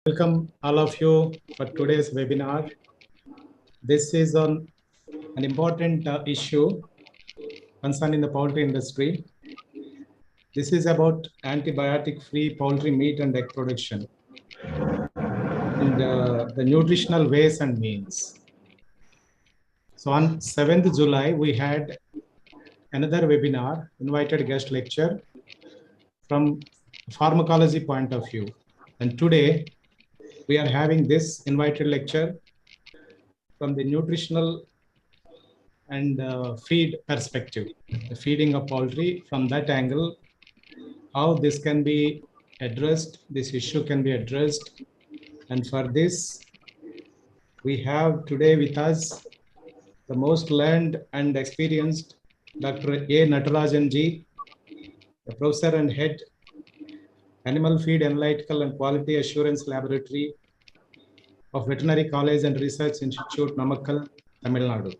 Welcome all of you for today's webinar. This is on an important issue concerning the poultry industry. This is about antibiotic-free poultry meat and egg production and the nutritional ways and means. So on 7th July, we had another webinar, invited guest lecture from pharmacology point of view. And today, we are having this invited lecture from the nutritional and feed perspective, the feeding of poultry from that angle, how this can be addressed, this issue can be addressed. And for this, we have today with us the most learned and experienced Dr. A. Natarajan ji, the professor and head, Animal Feed Analytical and Quality Assurance Laboratory of Veterinary College and Research Institute, Namakkal, Tamil Nadu.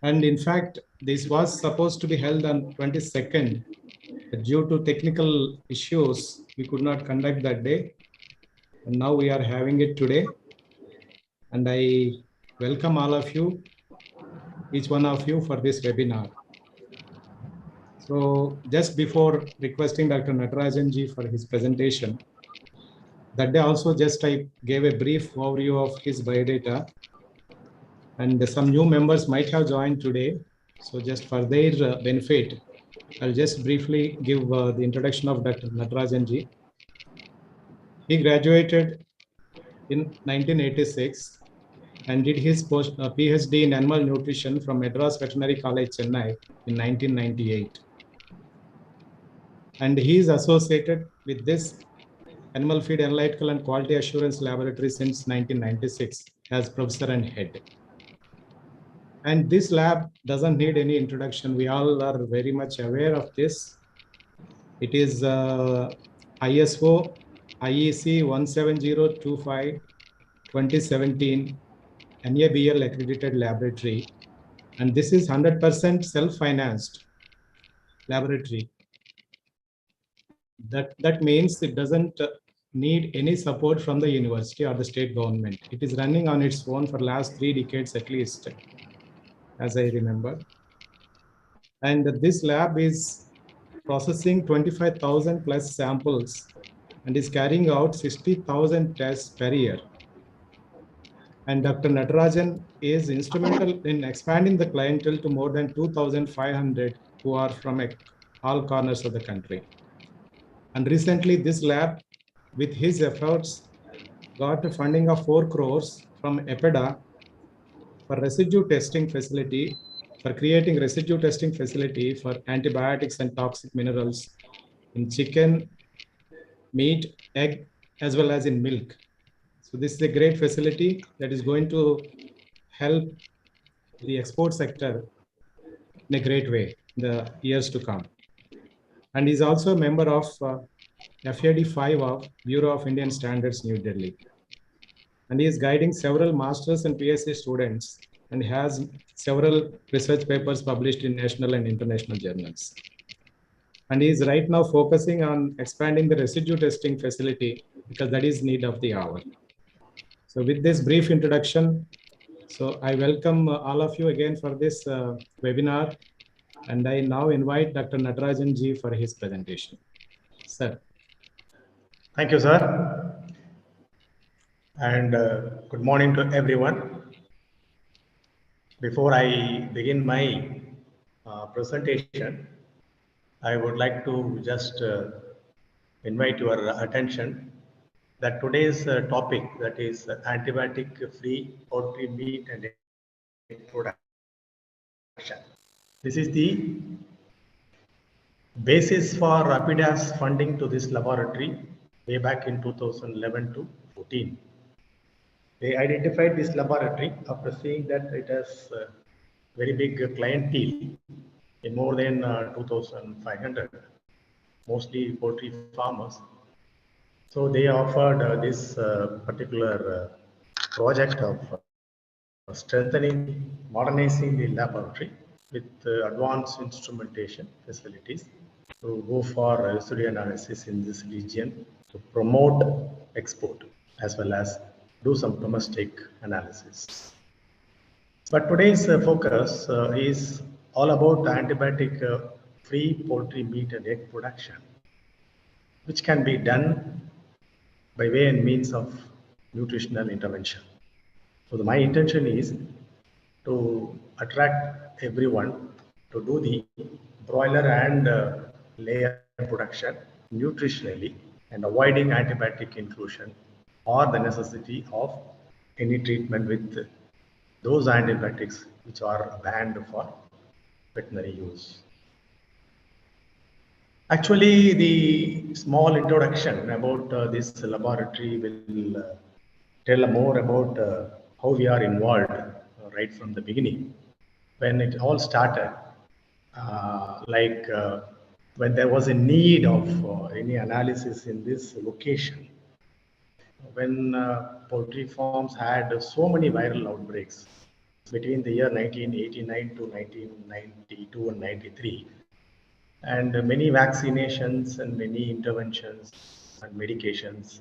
And in fact, this was supposed to be held on 22nd. Due to technical issues, we could not conduct that day. And now we are having it today. And I welcome all of you, each one of you for this webinar. So just before requesting Dr. Natarajan ji for his presentation, that day also just I gave a brief overview of his biodata. And some new members might have joined today. So just for their benefit, I'll just briefly give the introduction of Dr. Natarajan ji. He graduated in 1986 and did his PhD in animal nutrition from Madras Veterinary College, Chennai in 1998. And he is associated with this Animal Feed Analytical and Quality Assurance Laboratory since 1996 as professor and head. And this lab doesn't need any introduction. We all are very much aware of this. It is ISO IEC 17025 2017 NABL accredited laboratory. And this is 100% self-financed laboratory. That means it doesn't need any support from the university or the state government. It is running on its own for last 3 decades at least, as I remember. And this lab is processing 25,000 plus samples and is carrying out 60,000 tests per year. And Dr. Natarajan is instrumental in expanding the clientele to more than 2,500 who are from all corners of the country. And recently this lab, with his efforts, got a funding of 4 crores from EPEDA for residue testing facility, for creating residue testing facility for antibiotics and toxic minerals in chicken, meat, egg, as well as in milk. So this is a great facility that is going to help the export sector in a great way in the years to come. And he's also a member of FAD 5 of Bureau of Indian Standards, New Delhi. And he is guiding several masters and PhD students and has several research papers published in national and international journals. And he is right now focusing on expanding the residue testing facility because that is need of the hour. So with this brief introduction, so I welcome all of you again for this webinar. And I now invite Dr. Natarajan ji for his presentation. Sir. Thank you, sir. And good morning to everyone. Before I begin my presentation, I would like to just invite your attention that today's topic, that is antibiotic-free poultry meat and egg production. This is the basis for Rapidas funding to this laboratory way back in 2011 to 14. They identified this laboratory after seeing that it has a very big clientele in more than 2,500, mostly poultry farmers. So they offered this particular project of strengthening, modernizing the laboratory with advanced instrumentation facilities to go for residue analysis in this region to promote export as well as do some domestic analysis. But today's focus is all about antibiotic-free poultry meat and egg production, which can be done by way and means of nutritional intervention. So my intention is to attract everyone to do the broiler and layer production nutritionally and avoiding antibiotic inclusion or the necessity of any treatment with those antibiotics which are banned for veterinary use. Actually, the small introduction about this laboratory will tell more about how we are involved right from the beginning. When it all started, when there was a need of any analysis in this location, when poultry farms had so many viral outbreaks between the year 1989 to 1992 and 93, and many vaccinations and many interventions and medications,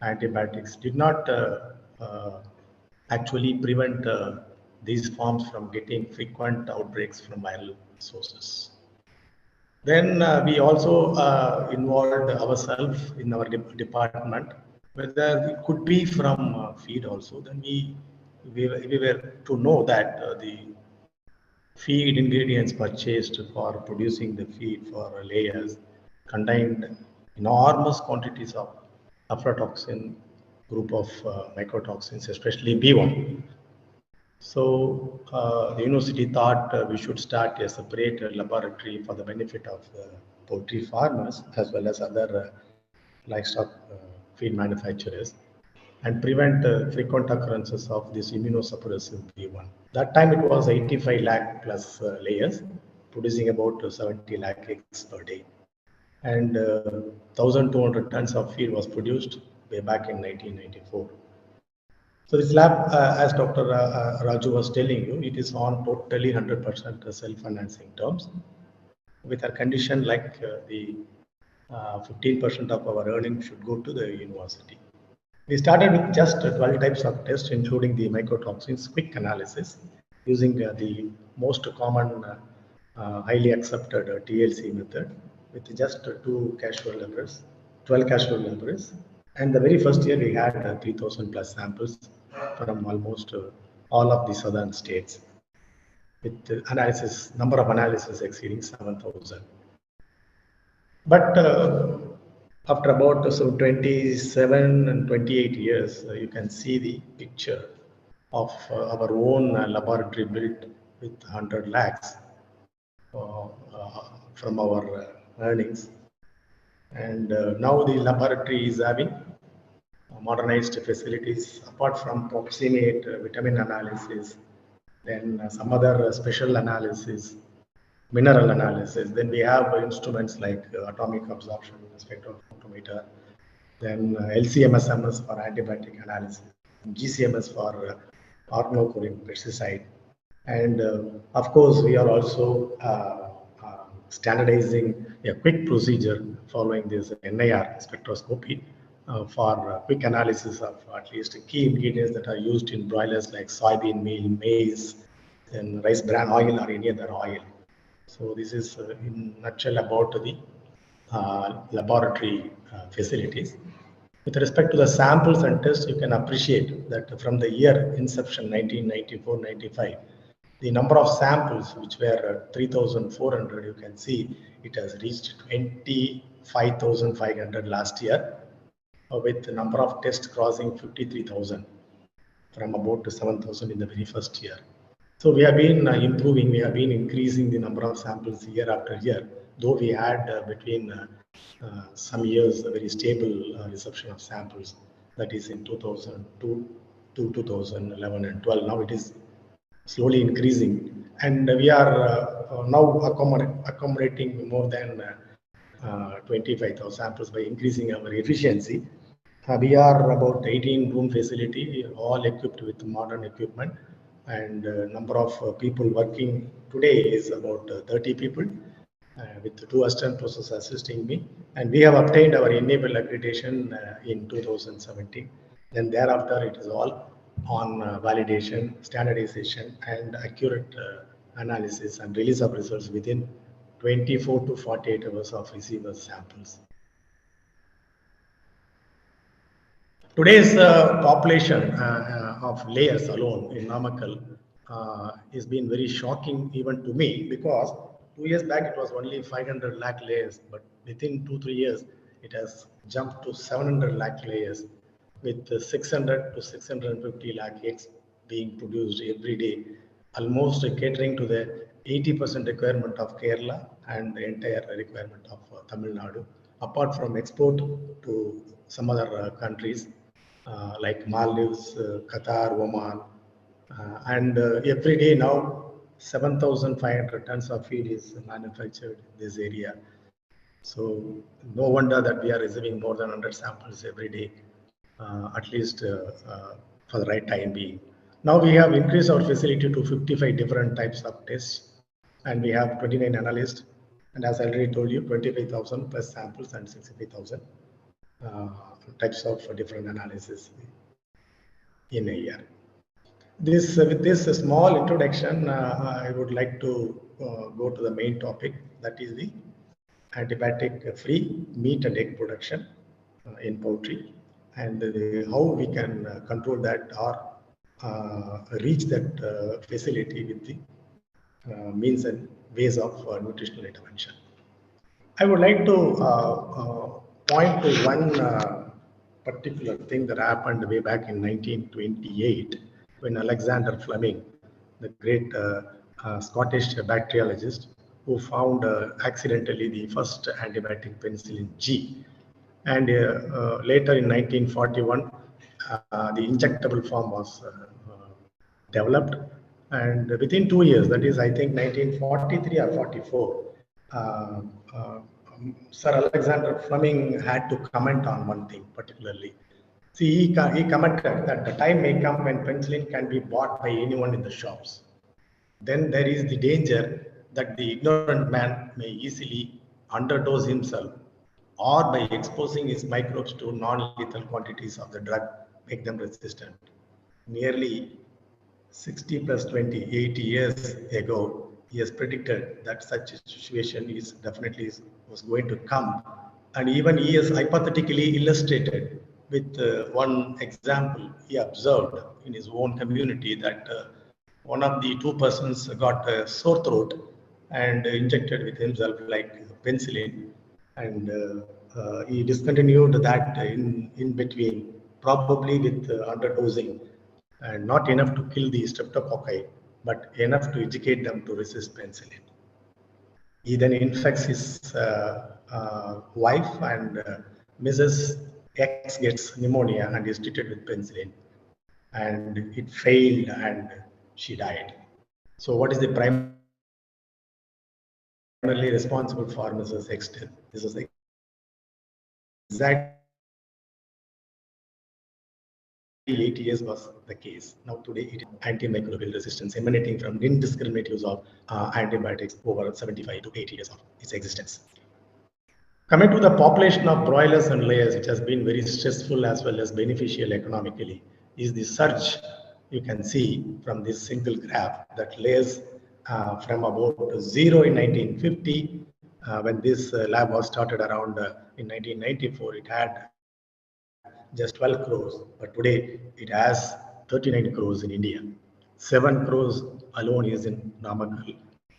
antibiotics did not actually prevent these farms from getting frequent outbreaks from viral sources. Then we also involved ourselves in our department, whether it could be from feed also. Then we were to know that the feed ingredients purchased for producing the feed for layers contained enormous quantities of aflatoxin, group of mycotoxins, especially B1. So the university thought we should start a separate laboratory for the benefit of poultry farmers as well as other livestock feed manufacturers and prevent frequent occurrences of this immunosuppressive B1. That time it was 85 lakh plus layers, producing about 70 lakh eggs per day. And 1,200 tons of feed was produced way back in 1994. So this lab, as Dr. Raju was telling you, it is on totally 100% self-financing terms with a condition like the 15% of our earnings should go to the university. We started with just 12 types of tests, including the mycotoxins quick analysis, using the most common, highly accepted TLC method with just 2 casual laborers, 12 casual laborers. And the very first year we had 3,000 plus samples from almost all of the southern states, with analysis, number of analyses exceeding 7,000. But after about 27 and 28 years, you can see the picture of our own laboratory built with 100 lakhs from our earnings. And now the laboratory is having modernized facilities apart from proximate vitamin analysis, then some other special analysis, mineral analysis. Then we have instruments like atomic absorption spectrophotometer, then LCMSMS for antibiotic analysis, GCMS for organochlorin pesticide. And of course, we are also standardizing a quick procedure following this NIR spectroscopy for quick analysis of at least key ingredients that are used in broilers like soybean meal, maize, and rice bran oil or any other oil. So this is in a nutshell about the laboratory facilities. With respect to the samples and tests, you can appreciate that from the year inception 1994-95, the number of samples which were 3,400, you can see it has reached 25,500 last year, with the number of tests crossing 53,000 from about 7,000 in the very first year. So we have been improving, we have been increasing the number of samples year after year, though we had between some years a very stable reception of samples, that is in 2002 to 2011 and 12. Now it is slowly increasing, and we are now accommodating more than 25,000 samples by increasing our efficiency. We are about 18-room facility, all equipped with modern equipment, and number of people working today is about 30 people. with the 2 assistant professors assisting me. And we have obtained our enable accreditation in 2017. Then thereafter, it is all on validation, standardization, and accurate analysis and release of results within 24 to 48 hours of receiver samples. Today's population of layers alone in Namakkal has been very shocking even to me, because 2 years back it was only 500 lakh layers, but within 2-3 years it has jumped to 700 lakh layers, with 600 to 650 lakh eggs being produced every day, almost catering to the 80% requirement of Kerala and the entire requirement of Tamil Nadu, apart from export to some other countries like Maldives, Qatar, Oman, and every day now 7,500 tons of feed is manufactured in this area. So no wonder that we are receiving more than 100 samples every day, at least for the right time being. Now we have increased our facility to 55 different types of tests, and we have 29 analysts, and as I already told you, 25,000 plus samples and 65,000 types of different analysis in a year. With this small introduction, I would like to go to the main topic, that is the antibiotic-free meat and egg production in poultry, and how we can control that or reach that facility with the means and ways of nutritional intervention. I would like to point to one particular thing that happened way back in 1928, when Alexander Fleming, the great Scottish bacteriologist, who found accidentally the first antibiotic penicillin G. And later in 1941, the injectable form was developed. And within 2 years, that is, I think 1943 or 44, uh, uh, Sir Alexander Fleming had to comment on one thing particularly. See, he commented that the time may come when penicillin can be bought by anyone in the shops. Then there is the danger that the ignorant man may easily underdose himself, or by exposing his microbes to non-lethal quantities of the drug, make them resistant. Nearly 60 plus 20, 80 years ago, he has predicted that such a situation is definitely was going to come. And even he has hypothetically illustrated with one example he observed in his own community, that one of the two persons got a sore throat and injected with himself like penicillin, and he discontinued that in between, probably with underdosing, and not enough to kill the streptococci, but enough to educate them to resist penicillin. He then infects his wife, and Mrs. X gets pneumonia and is treated with penicillin, and it failed and she died. So what is the primarily responsible for Mrs. X death? This is exactly 80 years was the case. Now today it is antimicrobial resistance emanating from indiscriminate use of antibiotics over 75 to 80 years of its existence. Coming to the population of broilers and layers, which has been very stressful as well as beneficial economically, is the surge. You can see from this single graph that layers from about 0 in 1950, when this lab was started around in 1994, it had just 12 crores, but today it has 39 crores in India. 7 crores alone is in Namakkal,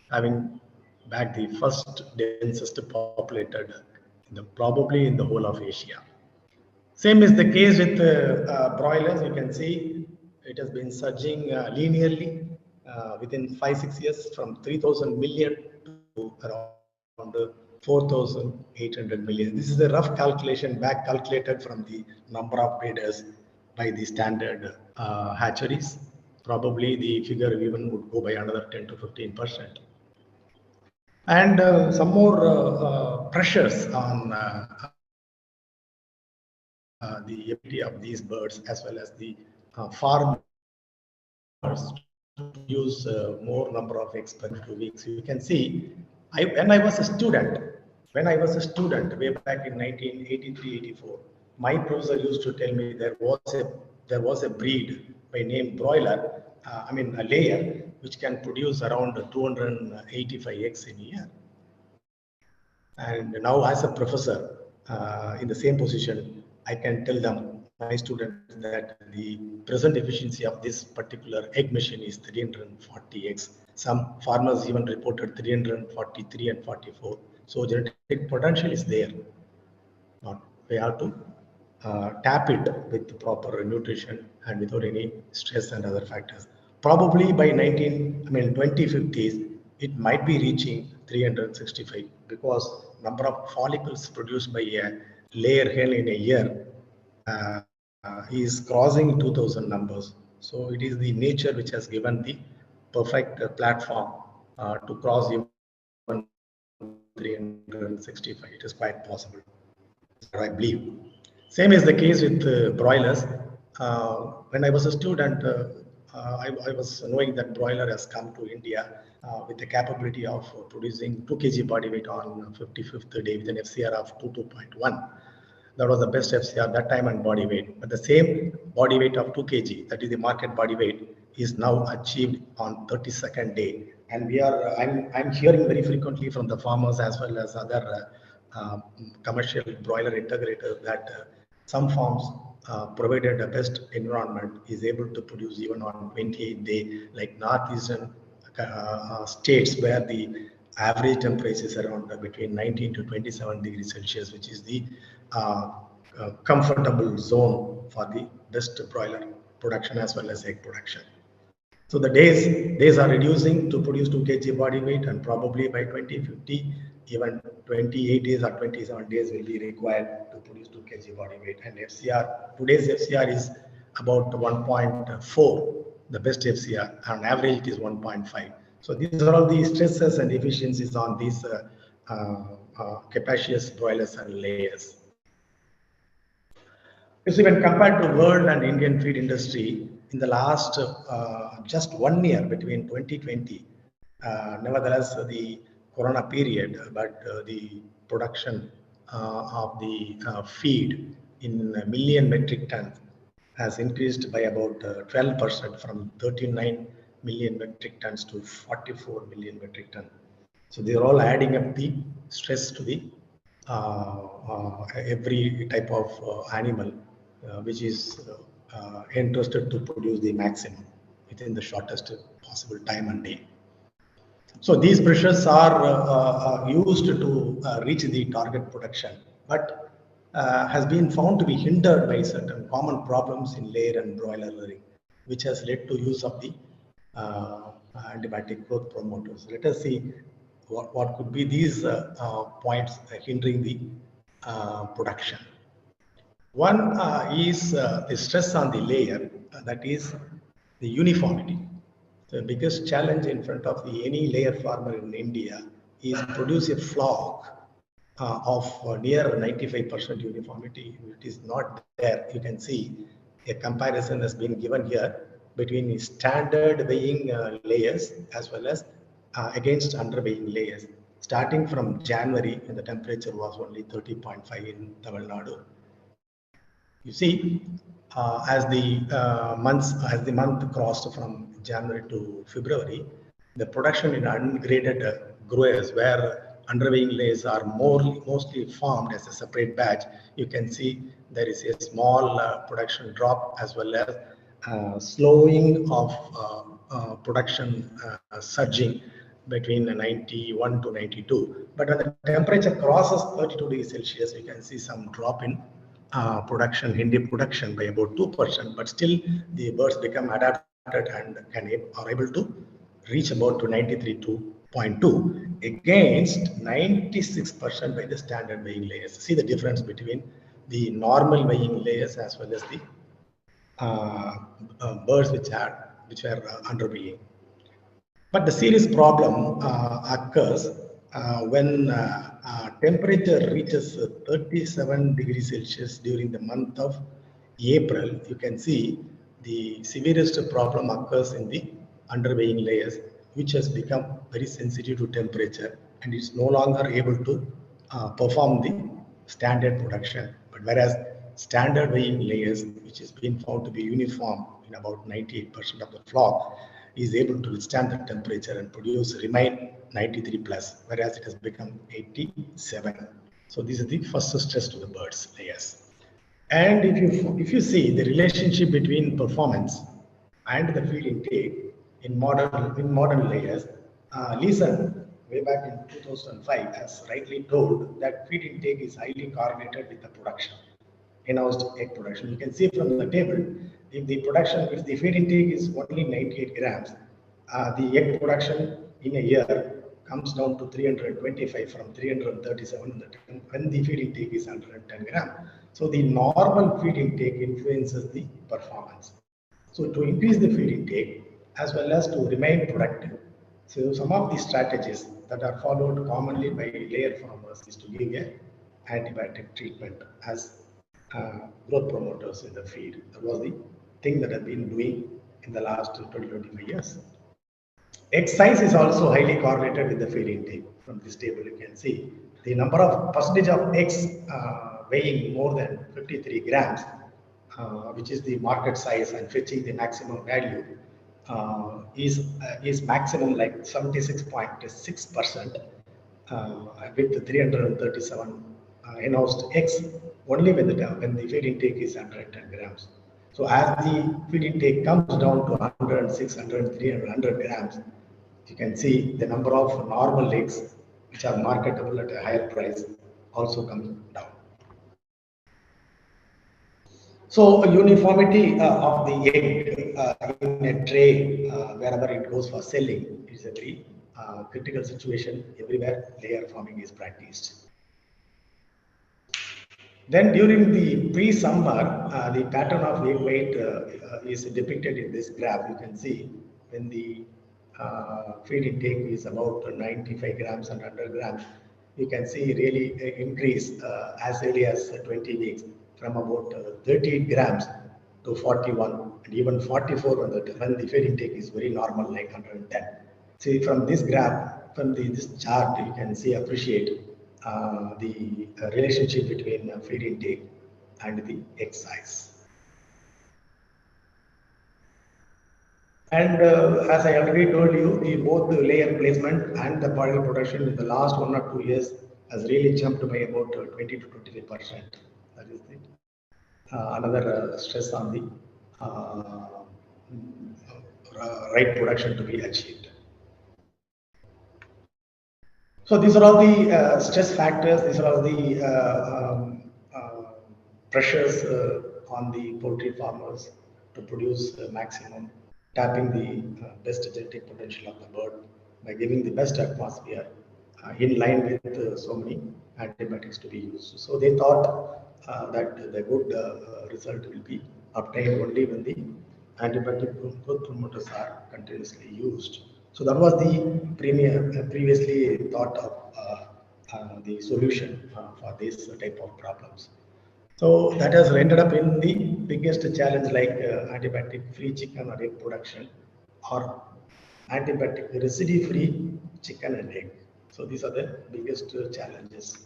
having back the first densest populated, probably in the whole of Asia. Same is the case with broilers. You can see it has been surging linearly within 5-6 years, from 3,000 million to around 4,800 million. This is a rough calculation, back calculated from the number of breeders by the standard hatcheries. Probably the figure even would go by another 10 to 15%. And some more pressures on the ability of these birds, as well as the farmers to use more number of eggs per 2 weeks. You can see When I was a student, way back in 1983-84, my professor used to tell me there was a breed by name broiler, a layer which can produce around 285 eggs in a year. And now, as a professor in the same position, I can tell them, my students, that the present efficiency of this particular egg machine is 340 eggs. Some farmers even reported 343 and 44. So genetic potential is there. Not we have to tap it with proper nutrition and without any stress and other factors. Probably by 2050s, it might be reaching 365 because number of follicles produced by a layer hen in a year is crossing 2000 numbers. So it is the nature which has given the perfect platform to cross even 365. It is quite possible. I believe. Same is the case with broilers. When I was a student, I was knowing that broiler has come to India with the capability of producing 2 kg body weight on 55th day with an FCR of 2.1. That was the best FCR that time and body weight. But the same body weight of 2 kg, that is the market body weight, is now achieved on 32nd day. And I'm hearing very frequently from the farmers as well as other commercial broiler integrators that some farms, provided the best environment, is able to produce even on 28th day, like northeastern states where the average temperature is around between 19 to 27 degrees Celsius, which is the comfortable zone for the best broiler production as well as egg production. So the days are reducing to produce 2 kg body weight, and probably by 2050, even 28 days or 27 days will be required to produce 2 kg body weight. And FCR, today's FCR is about 1.4, the best FCR. On average, it is 1.5. So these are all the stresses and efficiencies on these capacious broilers and layers. So when compared to world and Indian feed industry, in the last just 1 year between 2020, nevertheless the Corona period, but the production of the feed in million metric tons has increased by about 12% from 39 million metric tons to 44 million metric tons. So they are all adding up the stress to the every type of animal which is interested to produce the maximum within the shortest possible time and day. So these pressures are used to reach the target production, but has been found to be hindered by certain common problems in layer and broiler rearing, which has led to use of the antibiotic growth promoters. Let us see what could be these points hindering the production. One is the stress on the layer, that is the uniformity. The biggest challenge in front of any layer farmer in India is produce a flock of near 95% uniformity. It is not there. You can see a comparison has been given here between standard weighing layers as well as against underweighing layers. Starting from January, when the temperature was only 30.5 in Tamil Nadu. You see, as the month crossed from January to February, the production in ungraded growers, where underweighing layers are mostly formed as a separate batch, you can see there is a small production drop as well as slowing of production surging between 91 to 92. But when the temperature crosses 32 degrees Celsius, you can see some drop in production, Hindi production by about 2%, but still the birds become adapted and are able to reach about to 93.2 against 96% by the standard weighing layers. See the difference between the normal weighing layers as well as the birds which were underweighing. But the serious problem occurs when temperature reaches 37 degrees Celsius during the month of April. You can see the severest problem occurs in the underweighing layers, which has become very sensitive to temperature and it's no longer able to perform the standard production. But whereas standard weighing layers, which has been found to be uniform in about 98% of the flock, is able to withstand the temperature and remain 93 plus, whereas it has become 87. So this is the first stress to the birds layers. And if you see the relationship between performance and the feed intake in modern layers, Leeson, way back in 2005, has rightly told that feed intake is highly correlated with the production, in-house egg production. You can see from the table, if the feed intake is only 98 grams, the egg production in a year comes down to 325 from 337 when the feed intake is 110 grams. So the normal feed intake influences the performance. So to increase the feed intake as well as to remain productive, so some of the strategies that are followed commonly by layer farmers is to give a antibiotic treatment as growth promoters in the feed. That was the thing that I've been doing in the last 20-25 years. Egg size is also highly correlated with the feed intake. From this table, you can see the number of percentage of eggs weighing more than 53 grams, which is the market size and fetching the maximum value, is maximum like 76.6% with 337 in-house eggs only when the feed intake is 110 grams. So as the feed intake comes down to 106, 103, and 100 grams, you can see the number of normal eggs which are marketable at a higher price also comes down. So uniformity of the egg in a tray wherever it goes for selling is a very critical situation. Everywhere layer farming is practiced. Then during the pre-summer, the pattern of egg weight is depicted in this graph. You can see when the feed intake is about 95 grams and 100 grams, you can see really increase as early as 20 weeks from about 38 grams to 41 and even 44 when the feed intake is very normal like 110. See from this graph, from this chart, you can appreciate the relationship between feed intake and the egg size. And as I already told you, both the layer placement and the body production in the last 1 or 2 years has really jumped by about 20 to 23%. That is another stress on the right production to be achieved. So these are all the stress factors. These are all the pressures on the poultry farmers to produce maximum, tapping the best genetic potential of the bird by giving the best atmosphere in line with so many antibiotics to be used. So they thought that the good result will be obtained only when the antibiotic growth promoters are continuously used. So that was the previously thought of the solution for this type of problems. So that has ended up in the biggest challenge like antibiotic-free chicken or egg production or antibiotic residue-free chicken and egg. So these are the biggest challenges.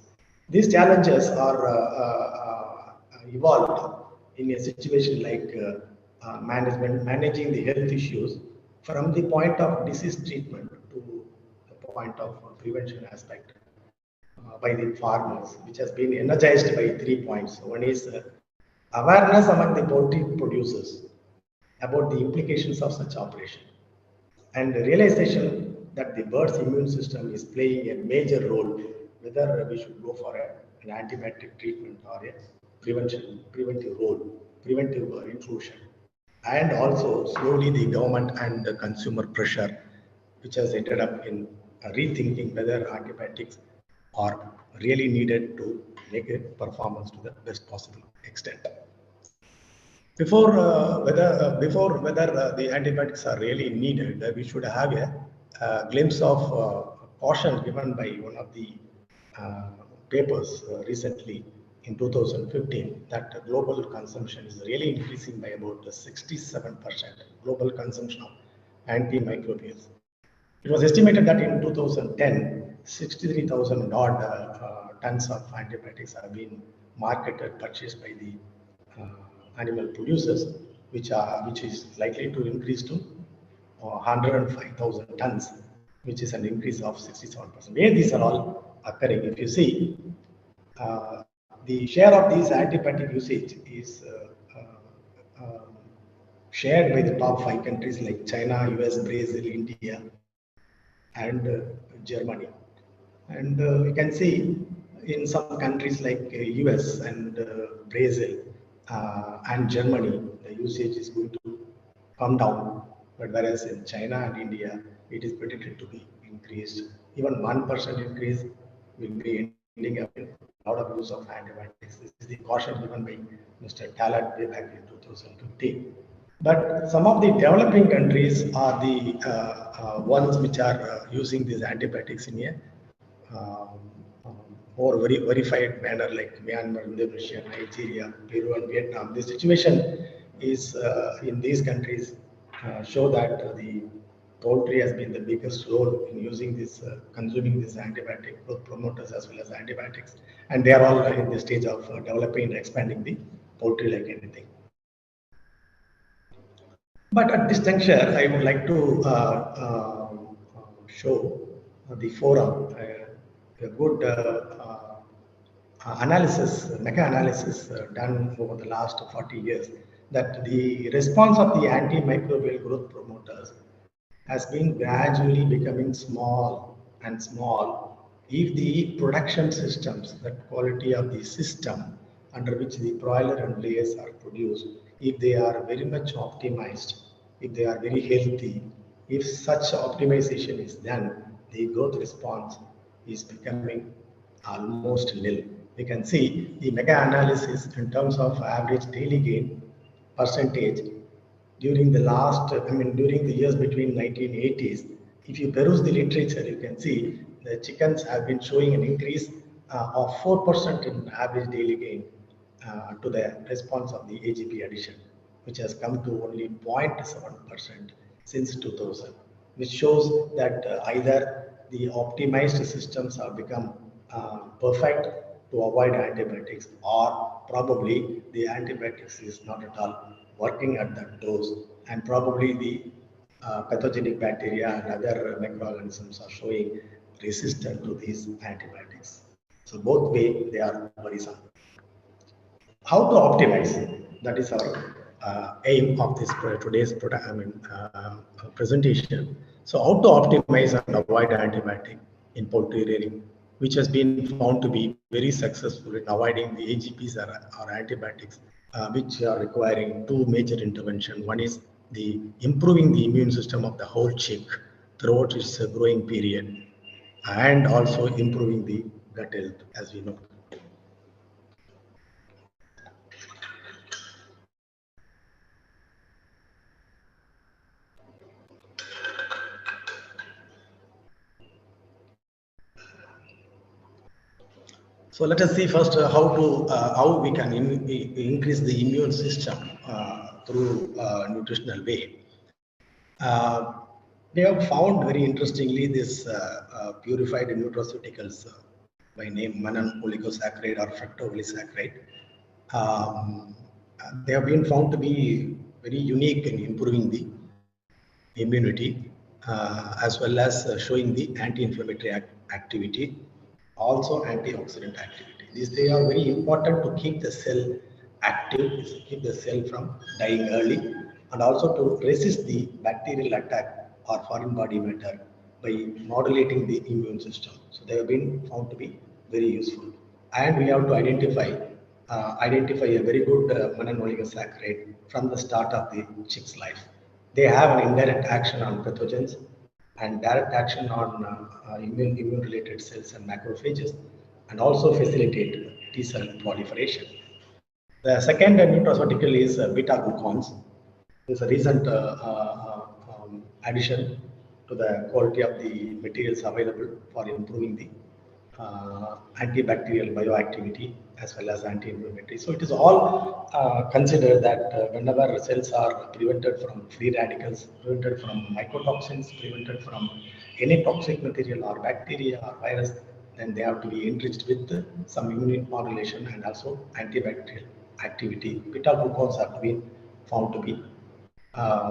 These challenges are evolved in a situation like managing the health issues from the point of disease treatment to the point of prevention aspect by the farmers, which has been energized by 3 points. One is awareness among the poultry producers about the implications of such operation, and the realization that the bird's immune system is playing a major role, whether we should go for an antibiotic treatment or a preventive intrusion. And also slowly the government and the consumer pressure, which has ended up in rethinking whether antibiotics are really needed to make a performance to the best possible extent. Before whether the antibiotics are really needed, we should have a glimpse of caution given by one of the papers recently in 2015 that global consumption is really increasing by about 67%. Global consumption of antimicrobials. It was estimated that in 2010, 63,000 odd tons of antibiotics have been marketed, purchased by the animal producers, which is likely to increase to 105,000 tons, which is an increase of 67%. Where these are all occurring, if you see, the share of these antibiotic usage is shared by the top 5 countries like China, US, Brazil, India, and Germany. And we can see in some countries like US and Brazil and Germany, the usage is going to come down. But whereas in China and India, it is predicted to be increased. Even 1% increase will be ending up in a lot of use of antibiotics. This is the caution given by Mr. Talat way back in 2015. But some of the developing countries are the ones which are using these antibiotics in a more verified manner, like Myanmar, Indonesia, Nigeria, Peru, and Vietnam. The situation is in these countries show that the poultry has been the biggest role in using this, consuming this antibiotic, both promoters as well as antibiotics, and they are all in the stage of developing and expanding the poultry like anything. But at this juncture, I would like to show the forum a good analysis, meta-analysis done over the last 40 years, that the response of the antimicrobial growth promoters has been gradually becoming small and small if the production systems, that quality of the system under which the broiler and layers are produced, if they are very much optimized, if they are very healthy, if such optimization is done, the growth response is becoming almost nil. We can see the meta-analysis in terms of average daily gain percentage during the last, during the years between 1980s. If you peruse the literature, you can see the chickens have been showing an increase of 4% in average daily gain to the response of the AGP addition, which has come to only 0.7% since 2000, which shows that either the optimized systems have become perfect to avoid antibiotics, or probably the antibiotics is not at all working at that dose, and probably the pathogenic bacteria and other microorganisms are showing resistance to these antibiotics. So both way they are worrisome. How to optimize? That is our aim of this today's presentation. So how to optimize and avoid antibiotic in poultry rearing, which has been found to be very successful in avoiding the AGPs or antibiotics, which are requiring two major interventions. One is the improving the immune system of the whole chick throughout its growing period, and also improving the gut health, as we know. So let us see first how we can increase the immune system through nutritional way. They have found very interestingly this purified nutraceuticals by name mannan oligosaccharide or fructooligosaccharides. They have been found to be very unique in improving the immunity as well as showing the anti-inflammatory activity, also antioxidant activity. They are very important to keep the cell active, to keep the cell from dying early, and also to resist the bacterial attack or foreign body matter by modulating the immune system. So they have been found to be very useful. And we have to identify a very good mannan oligosaccharide from the start of the chick's life. They have an indirect action on pathogens and direct action on immune-related cells and macrophages, and also facilitate T cell proliferation. The second nutraceutical is beta-glucans. This is a recent addition to the quality of the materials available for improving the antibacterial bioactivity as well as anti-inflammatory. So it is all considered that whenever cells are prevented from free radicals, prevented from mycotoxins, prevented from any toxic material or bacteria or virus, then they have to be enriched with some immune modulation and also antibacterial activity. Beta-glucans have been found to be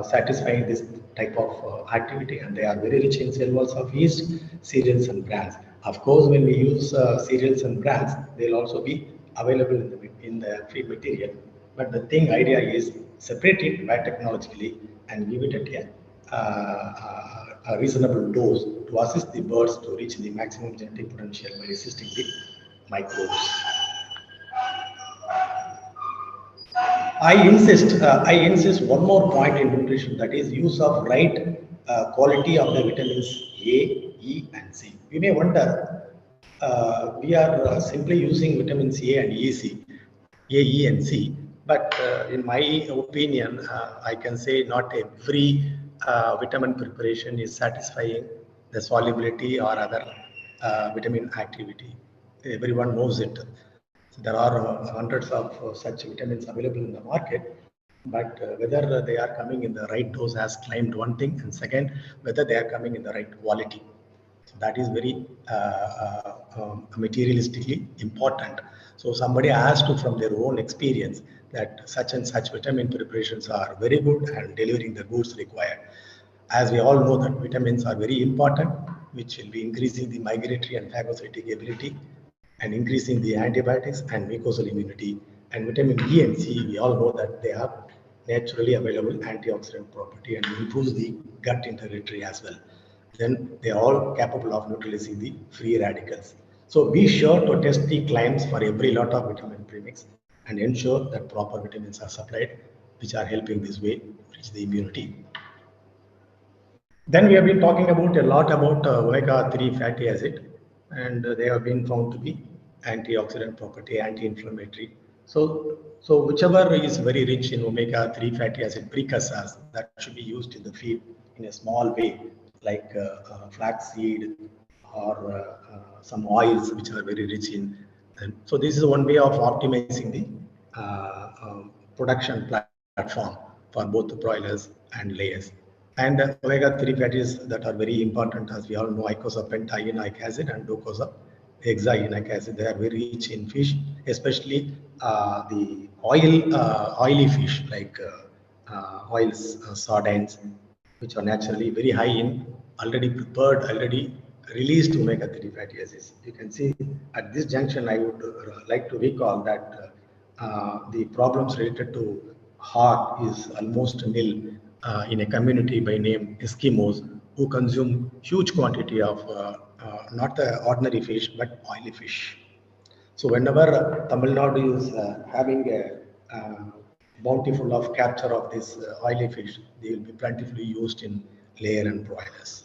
satisfying this type of activity, and they are very rich in cell walls of yeast, cereals and bran. Of course, when we use cereals and bran, they'll also be available in the feed material. But the thing idea is separate it biotechnologically and give it at a reasonable dose to assist the birds to reach the maximum genetic potential by resisting the microbes. I insist one more point in nutrition, that is use of right quality of the vitamins A, E and C. You may wonder, we are simply using vitamins A and A, E and C, but in my opinion, I can say not every vitamin preparation is satisfying the solubility or other vitamin activity. Everyone knows it. There are hundreds of such vitamins available in the market, but whether they are coming in the right dose has claimed one thing, and second, whether they are coming in the right quality. So that is very materialistically important. So somebody asked to from their own experience that such and such vitamin preparations are very good and delivering the goods required. As we all know that vitamins are very important, which will be increasing the migratory and phagocytic ability and increasing the antibiotics and mucosal immunity. And vitamin E and C, we all know that they have naturally available antioxidant property and improves the gut integrity as well. Then they are all capable of neutralizing the free radicals. So be sure to test the claims for every lot of vitamin premix and ensure that proper vitamins are supplied, which are helping this way reach the immunity. Then we have been talking about a lot about omega-3 fatty acid, and they have been found to be antioxidant property, anti-inflammatory. So whichever is very rich in omega-3 fatty acid precursors, that should be used in the feed in a small way, like flaxseed or some oils which are very rich in. And so this is one way of optimizing the production platform for both the broilers and layers. And omega-3 fatties that are very important, as we all know, icosapentaenoic acid and docosahexaenoic acid. They are very rich in fish, especially the oily fish like oils, sardines, which are naturally very high in already prepared, already released omega-3 fatty acids. You can see at this junction, I would like to recall that the problems related to heart is almost nil in a community by name Eskimos, who consume huge quantity of not the ordinary fish but oily fish. So whenever Tamil Nadu is having a bountiful of capture of this oily fish, they will be plentifully used in layer and broilers.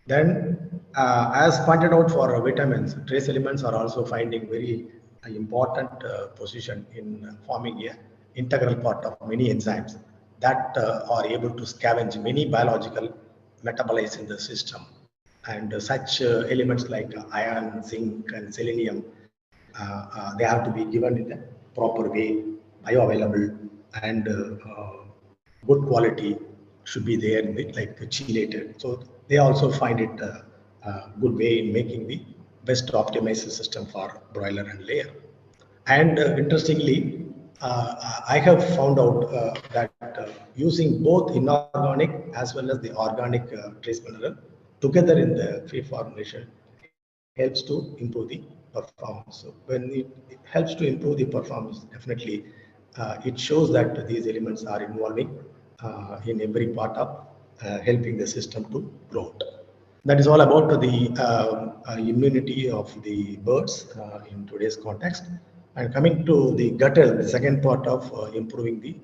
Then, as pointed out for vitamins, trace elements are also finding very important position in forming a integral part of many enzymes that are able to scavenge many biological metabolites in the system. And such elements like iron, zinc, and selenium, they have to be given in a proper way, bioavailable, and good quality should be there in it, like chelated. So they also find it a good way in making the best optimized system for broiler and layer. And interestingly, I have found out that using both inorganic as well as the organic trace mineral together in the feed formulation helps to improve the performance. So when it helps to improve the performance, definitely it shows that these elements are involving in every part of helping the system to grow. That is all about the immunity of the birds in today's context. And coming to the gut health, the second part of improving the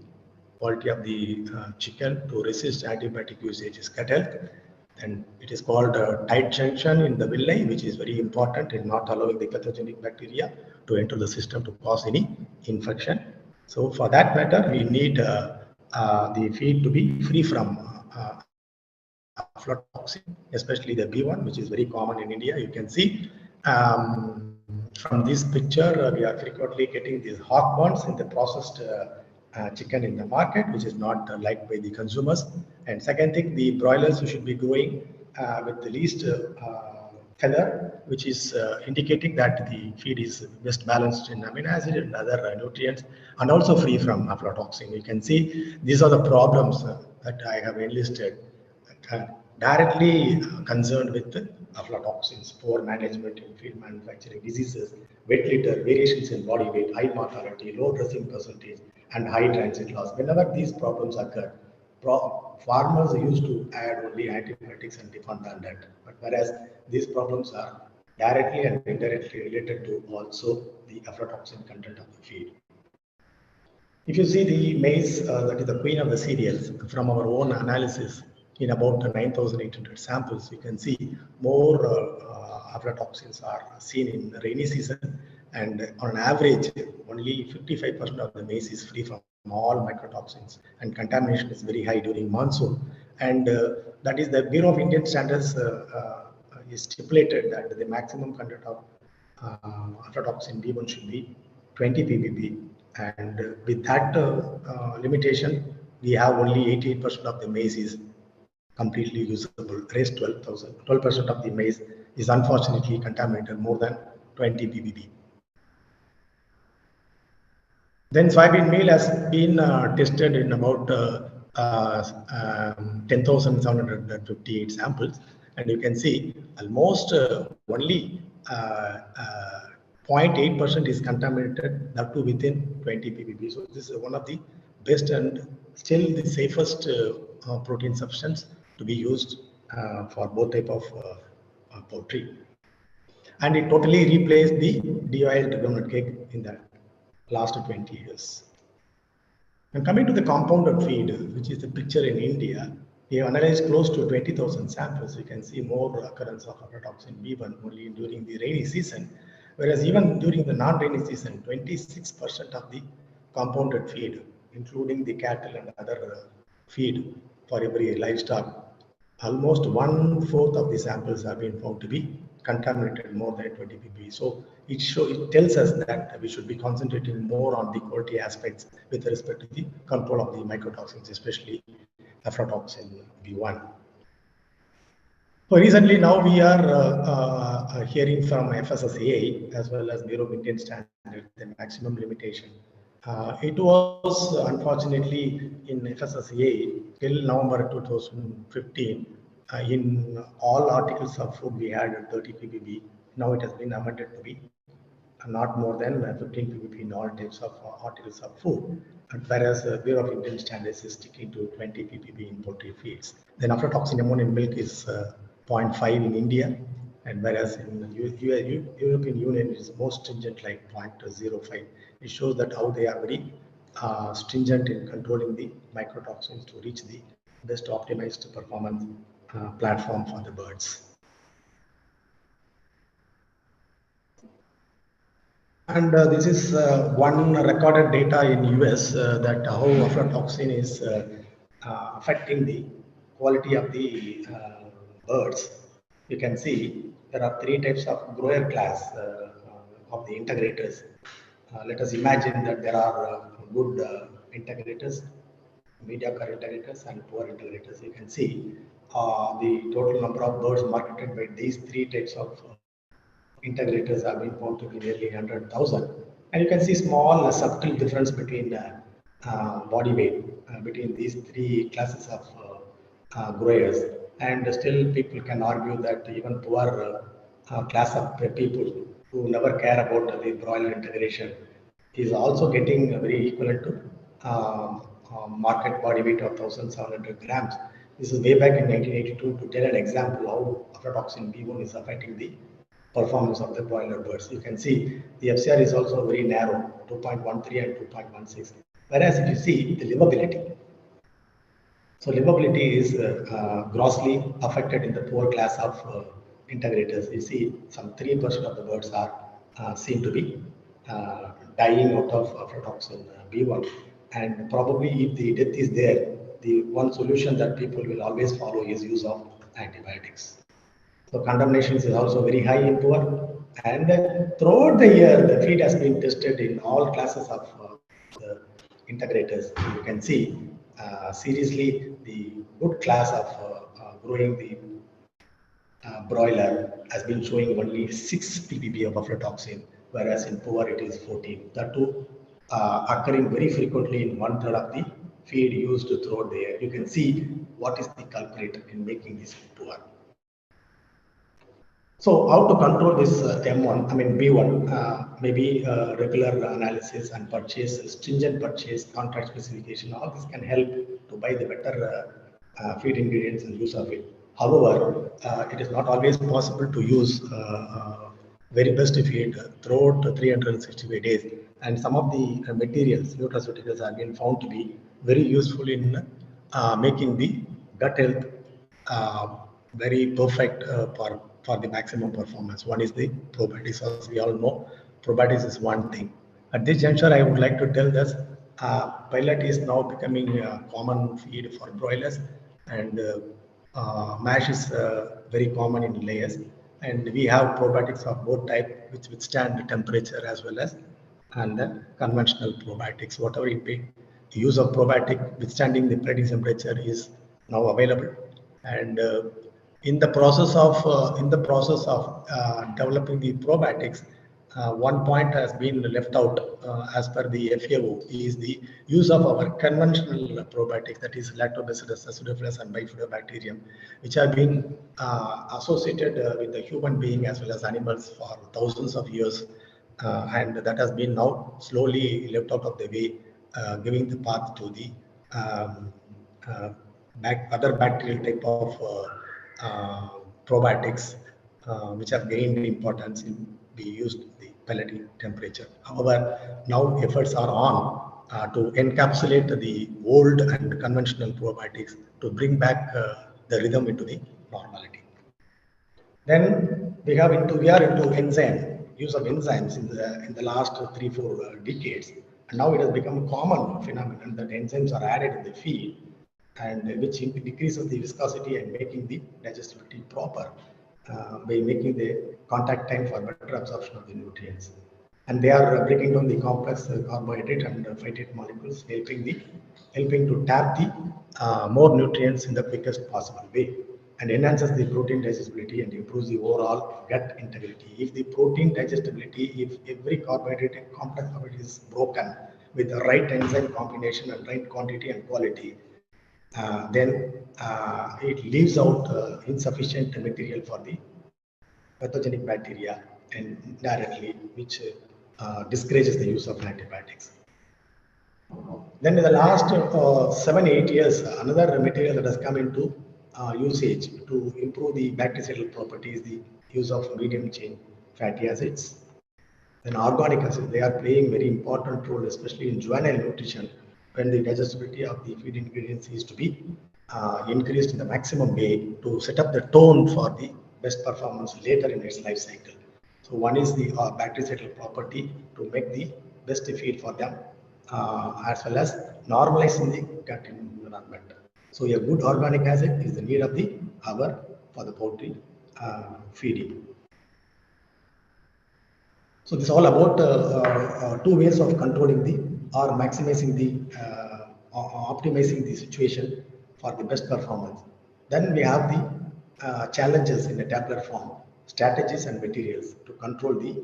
quality of the chicken to resist antibiotic usage is gut health. And it is called tight junction in the villi, which is very important in not allowing the pathogenic bacteria to enter the system to cause any infection. So for that matter, we need the feed to be free from aflatoxin, especially the B1, which is very common in India. You can see from this picture, we are frequently getting these hawk burns in the processed chicken in the market, which is not liked by the consumers. And second thing, the broilers you should be growing with the least feather, which is indicating that the feed is best balanced in amino acid and other nutrients, and also free from aflatoxin. You can see these are the problems that I have enlisted, directly concerned with aflatoxins, poor management in feed manufacturing, diseases, wet litter, variations in body weight, high mortality, low dressing percentage, and high transit loss. Whenever these problems occur, farmers used to add only antibiotics and depend on that. But whereas these problems are directly and indirectly related to also the aflatoxin content of the feed. If you see the maize, that is the queen of the cereals, from our own analysis, in about 9,800 samples, you can see more aflatoxins are seen in rainy season, and on average, only 55% of the maize is free from all mycotoxins, and contamination is very high during monsoon. And that is the Bureau of Indian Standards is stipulated that the maximum content of aflatoxin B1 should be 20 ppb, and with that limitation, we have only 88% of the maize is completely usable. Rest 12% of the maize is unfortunately contaminated more than 20 ppb. Then soybean meal has been tested in about 10,758 samples, and you can see almost only 0.8% is contaminated, that too within 20 ppb. So this is one of the best and still the safest protein substance to be used for both type of poultry. And it totally replaced the de-oiled groundnut cake in the last 20 years. And coming to the compounded feed, which is the picture in India, we have analyzed close to 20,000 samples. You can see more occurrence of aflatoxin B1 only during the rainy season, whereas even during the non-rainy season, 26% of the compounded feed, including the cattle and other feed for every livestock, almost 1/4 of the samples have been found to be contaminated more than 20 ppb. So it tells us that we should be concentrating more on the quality aspects with respect to the control of the mycotoxins, especially aflatoxin B1. So recently now we are hearing from FSSAI as well as Bureau of Indian Standards the maximum limitation. It was unfortunately in FSSAI till November 2015. In all articles of food we had 30 ppb. Now it has been amended to be not more than 15 ppb in all types of articles of food, whereas Bureau of Indian Standards is sticking to 20 ppb in poultry feeds. Then aflatoxin ammonium milk is 0.5 in India, and whereas in European Union is more stringent, like 0.05. It shows that how they are very stringent in controlling the mycotoxins to reach the best optimized performance platform for the birds. And this is one recorded data in US that how aflatoxin is affecting the quality of the birds. You can see there are 3 types of grower class of the integrators. Let us imagine that there are good integrators, mediocre integrators, and poor integrators. You can see the total number of birds marketed by these 3 types of integrators have been found to be nearly 100,000. And you can see small subtle difference between body weight between these 3 classes of growers. And still people can argue that even poor class of people who never care about the broiler integration is also getting very equivalent to market body weight of 1,700 grams. This is way back in 1982 to tell an example how aflatoxin B1 is affecting the performance of the broiler birds. You can see the FCR is also very narrow, 2.13 and 2.16. Whereas if you see the livability, so livability is grossly affected in the poor class of integrators. You see some 3% of the birds are seen to be dying out of aflatoxin B1. And probably if the death is there, the one solution that people will always follow is use of antibiotics. So contamination is also very high in poor, and throughout the year the feed has been tested in all classes of the integrators. You can see seriously the good class of growing the broiler has been showing only 6 ppb of aflatoxin, whereas in poor it is 14. That too occurring very frequently in 1/3 of the feed used throughout the year. You can see what is the culprit in making this poor. So how to control this M1, I mean B1, maybe regular analysis and purchase, stringent purchase, contract specification, all this can help to buy the better feed ingredients and use of it. However, it is not always possible to use very best feed throughout 365 days. And some of the materials, nutraceuticals, have been found to be very useful in making the gut health very perfect for the maximum performance. One is the probiotics. As we all know, probiotics is one thing. At this juncture, I would like to tell that pellet is now becoming a common feed for broilers, and mash is very common in layers. And we have probiotics of both type, which withstand the temperature as well as and then conventional probiotics, whatever it be. The use of probiotic withstanding the predicted temperature is now available, and in the process of developing the probiotics, one point has been left out as per the FAO is the use of our conventional probiotics, that is Lactobacillus acidophilus and Bifidobacterium, which have been associated with the human being as well as animals for thousands of years, and that has been now slowly left out of the way, giving the path to the uh, other bacterial type of probiotics, which have gained importance in be used the pelleting temperature. However, now efforts are on to encapsulate the old and conventional probiotics to bring back the rhythm into the normality. Then we are into enzyme use of enzymes in the last 3-4 decades, and now it has become a common phenomenon that enzymes are added in the feed, and which decreases the viscosity and making the digestibility proper by making the contact time for better absorption of the nutrients. And they are breaking down the complex carbohydrate and phytate molecules, helping to tap the more nutrients in the quickest possible way, and enhances the protein digestibility and improves the overall gut integrity. If the protein digestibility, if every carbohydrate complex carbohydrate is broken with the right enzyme combination and right quantity and quality, then it leaves out insufficient material for the pathogenic bacteria, and directly which discourages the use of antibiotics. Then in the last 7-8 years, another material that has come into usage to improve the bactericidal properties, the use of medium chain fatty acids. Then organic acids, they are playing very important role, especially in juvenile nutrition, when the digestibility of the feed ingredients is to be increased in the maximum way to set up the tone for the best performance later in its life cycle. So one is the bactericidal property to make the best feed for them, as well as normalizing the gut environment. So a good organic acid is the need of the hour for the poultry feeding. So this is all about two ways of controlling the or maximizing the optimizing the situation for the best performance. Then we have the challenges in a tabular form, strategies and materials to control the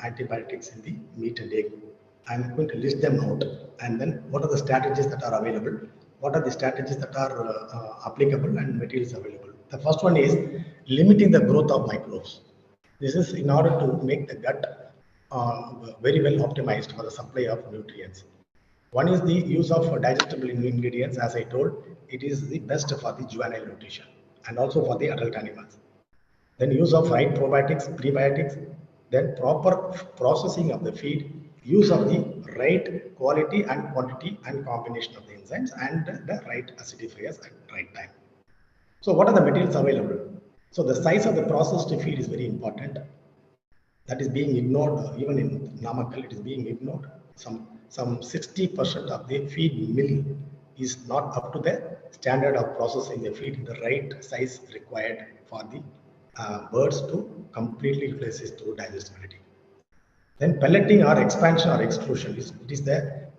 antibiotics in the meat and egg. I'm going to list them out, and then what are the strategies that are available, what are the strategies that are applicable, and materials available. The first one is limiting the growth of microbes. This is in order to make the gut very well optimized for the supply of nutrients. One is the use of digestible ingredients. As I told, it is the best for the juvenile nutrition and also for the adult animals. Then use of right probiotics, prebiotics, then proper processing of the feed, use of the right quality and quantity and combination of the enzymes, and the right acidifiers at right time. So what are the materials available? So the size of the processed feed is very important. That is being ignored. Even in Namakkal, it is being ignored. Some 60% of the feed mill is not up to the standard of processing the feed in the right size required for the birds to completely replace it through digestibility. Then pelleting or expansion or extrusion, it is the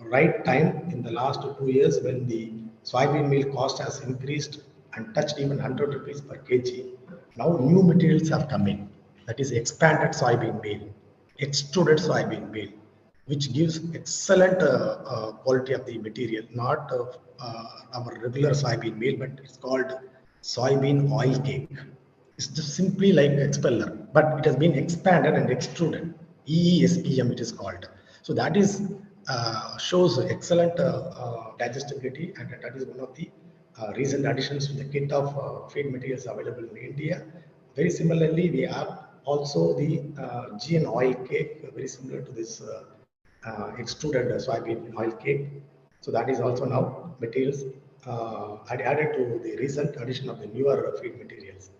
right time in the last 2 years when the soybean meal cost has increased and touched even 100 rupees per kg. Now new materials have come in, that is expanded soybean meal, extruded soybean meal, which gives excellent quality of the material, not our regular soybean meal, but it's called soybean oil cake. It's just simply like expeller, but it has been expanded and extruded. EESPM it is called. So that is shows excellent digestibility, and that is one of the recent additions to the kit of feed materials available in India. Very similarly, we have also the GN oil cake, very similar to this extruded soybean oil cake. So that is also now materials added to the recent addition of the newer feed materials.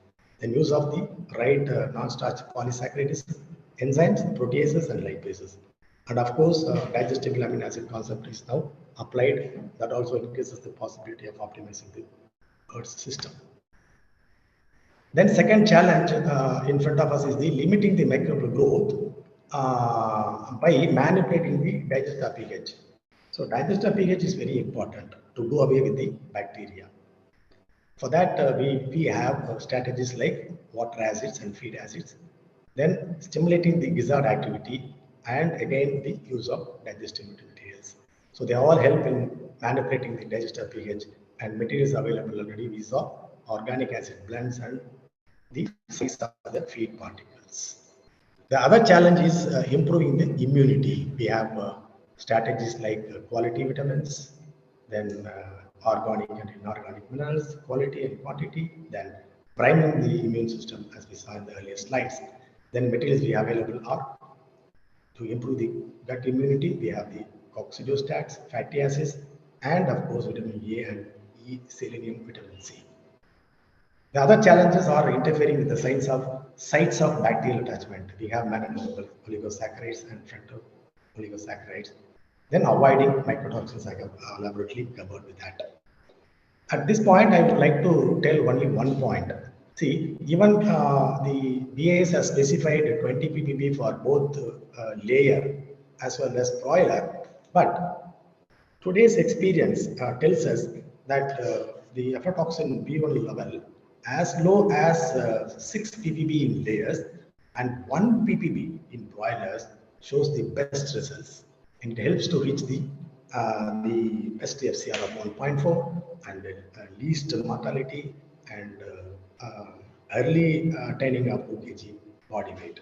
Then use of the right non-starch polysaccharides, enzymes, proteases, and lipases. And of course, digestible amino acid concept is now applied. That also increases the possibility of optimizing the Earth's system. Then second challenge in front of us is the limiting the microbial growth by manipulating the digester pH. So digester pH is very important to do away with the bacteria. For that, we have strategies like water acids and feed acids, then stimulating the gizzard activity, and again the use of digestive materials. So they all help in manipulating the digester pH, and materials available already we saw organic acid blends and the size of the feed particles. The other challenge is improving the immunity. We have strategies like quality vitamins, then organic and inorganic minerals, quality and quantity, then priming the immune system as we saw in the earlier slides. Then materials we have available are to improve the gut immunity. We have the coccidiostats, fatty acids, and of course vitamin A and E, selenium, vitamin C. The other challenges are interfering with the sites of bacterial attachment. We have mannose oligosaccharides and fructooligosaccharides. Then avoiding mycotoxins, I have elaborately covered with that. At this point, I would like to tell only one point. See, even the BAS has specified 20 ppb for both layer as well as broiler, but today's experience tells us that the aflatoxin B1 level as low as 6 ppb in layers and 1 ppb in broilers shows the best results, and it helps to reach the best FCR of 1.4 and least mortality and early attaining of 2 kg body weight.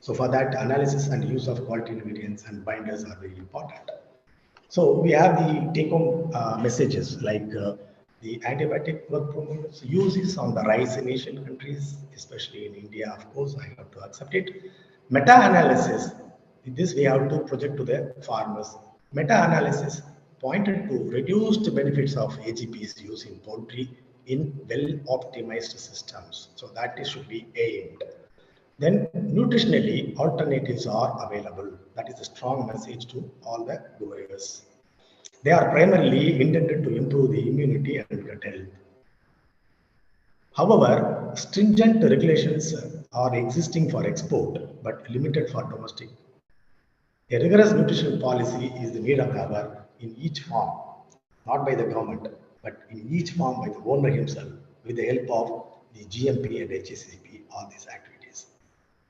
So for that, analysis and use of quality ingredients and binders are very important. So we have the take-home messages like the antibiotic growth promoters use is on the rise in Asian countries, especially in India. Of course, I have to accept it. Meta-analysis, this we have to project to the farmers. Meta-analysis pointed to reduced benefits of AGP's use in poultry in well-optimized systems. So that should be aimed. Then nutritionally, alternatives are available. That is a strong message to all the growers. They are primarily intended to improve the immunity and gut health. However, stringent regulations are existing for export, but limited for domestic. A rigorous nutritional policy is the need of hour in each farm, not by the government, but in each farm by the owner himself, with the help of the GMP and HACCP, all these activities.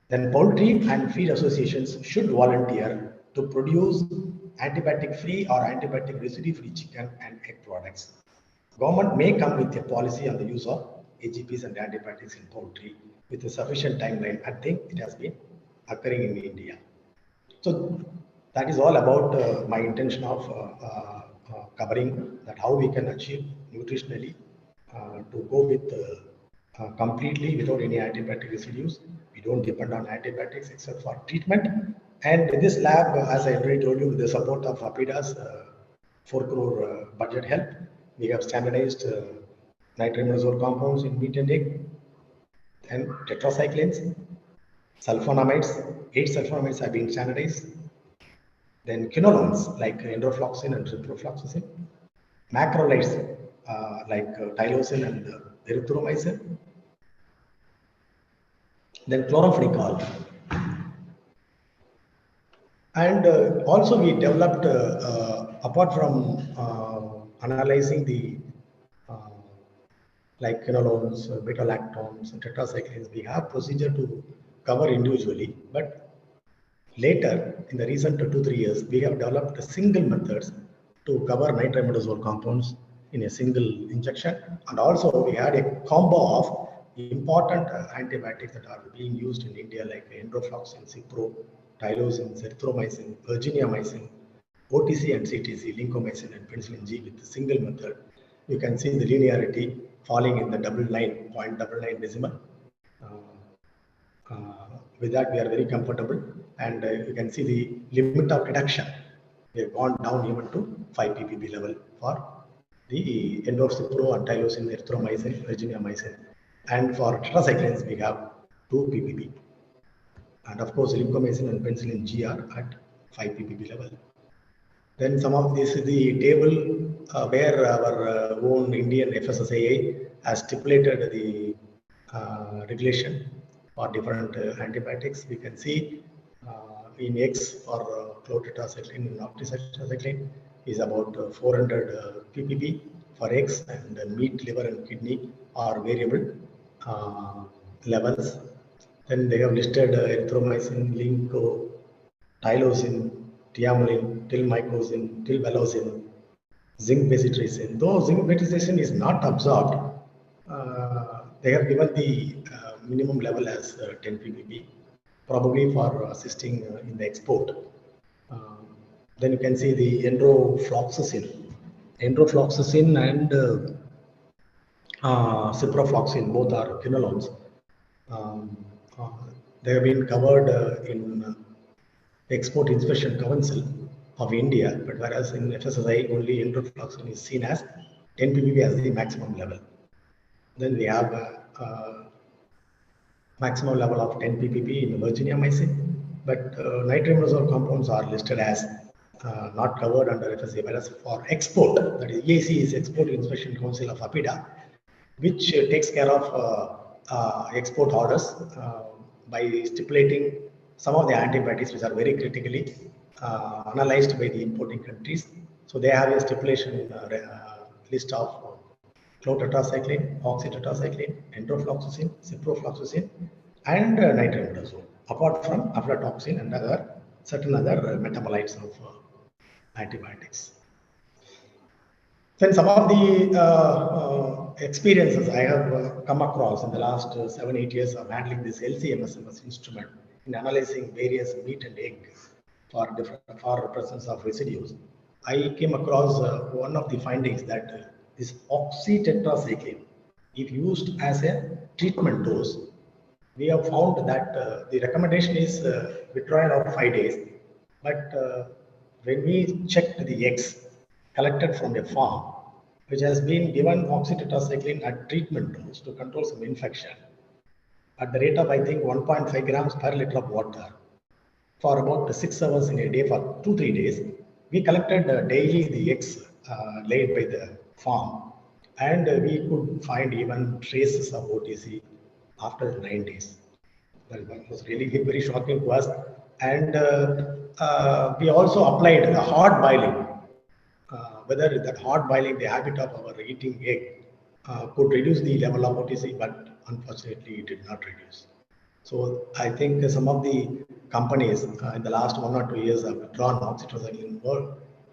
Then poultry and feed associations should volunteer to produce antibiotic-free or antibiotic residue-free chicken and egg products. Government may come with a policy on the use of AGPs and antibiotics in poultry with a sufficient timeline. I think it has been occurring in India. So that is all about my intention of covering that how we can achieve nutritionally to go with completely without any antibiotic residues. We don't depend on antibiotics except for treatment. And in this lab, as I already told you, with the support of APIDA's 4 crore budget help, we have standardized nitroimidazole compounds in meat and egg, and tetracyclines, sulfonamides, 8 sulfonamides have been standardized. Then quinolones like enrofloxacin and ciprofloxacin, macrolides like tylosin and erythromycin, then chloramphenicol. And also we developed, apart from analyzing the like quinolones, beta-lactones, and tetracyclines, we have procedure to cover individually. But later, in the recent 2-3 years, we have developed single methods to cover nitramidazole compounds in a single injection. And also, we had a combo of important antibiotics that are being used in India, like enrofloxacin, cipro, tylosin, erythromycin, virginiamycin, OTC and CTC, lincomycin and penicillin G with a single method. You can see the linearity falling in the 0.99 decimal. With that, we are very comfortable, and you can see the limit of reduction. We have gone down even to 5 ppb level for the endorcipro and tylosin, erythromycin, virginiamycin, and for tetracyclines we have 2 ppb, and of course lincomycin and penicillin G are at 5 ppb level. Then some of this is the table where our own Indian FSSAI has stipulated the regulation for different antibiotics. We can see in X for chlortetracycline and octreotetracycline is about 400 ppb for X, and meat, liver, and kidney are variable levels. Then they have listed erythromycin, linco, tylosin, tiamolin, tilmycosin, tilvalocin, zinc besitracin. Though zinc besitracin is not absorbed, they have given the minimum level as 10 ppb, probably for assisting in the export. Then you can see the enrofloxacin and ciprofloxacin, both are quinolones. They have been covered in Export Inspection Council of India, but whereas in FSSAI only enrofloxacin is seen as 10 ppb as the maximum level. Then we have maximum level of 10 ppb in virginiamycin, but nitramidazole compounds are listed as not covered under FSSAI, whereas for export, that is EIC is Export Inspection Council of APIDA, which takes care of export orders by stipulating some of the antibiotics which are very critically analyzed by the importing countries. So they have a stipulation list of chlortetracycline, oxytetracycline, enrofloxacin, ciprofloxacin, and nitramidazole, apart from aflatoxin and certain other metabolites of antibiotics. Then some of the experiences I have come across in the last 7-8 years of handling this LC-MS instrument in analyzing various meat and egg for presence of residues. I came across one of the findings that this oxytetracycline, if used as a treatment dose, we have found that the recommendation is withdrawal of 5 days. But when we checked the eggs collected from a farm, which has been given oxytetracycline at treatment dose to control some infection, at the rate of, I think, 1.5 grams per liter of water, for about 6 hours in a day for 2-3 days, we collected daily the eggs laid by the farm, and we could find even traces of OTC after 9 days. That was really very shocking to us. And we also applied the hard boiling, whether that hard boiling, the habit of our eating egg, could reduce the level of OTC, but unfortunately it did not reduce. So I think some of the companies in the last 1 or 2 years have withdrawn oxytetracycline.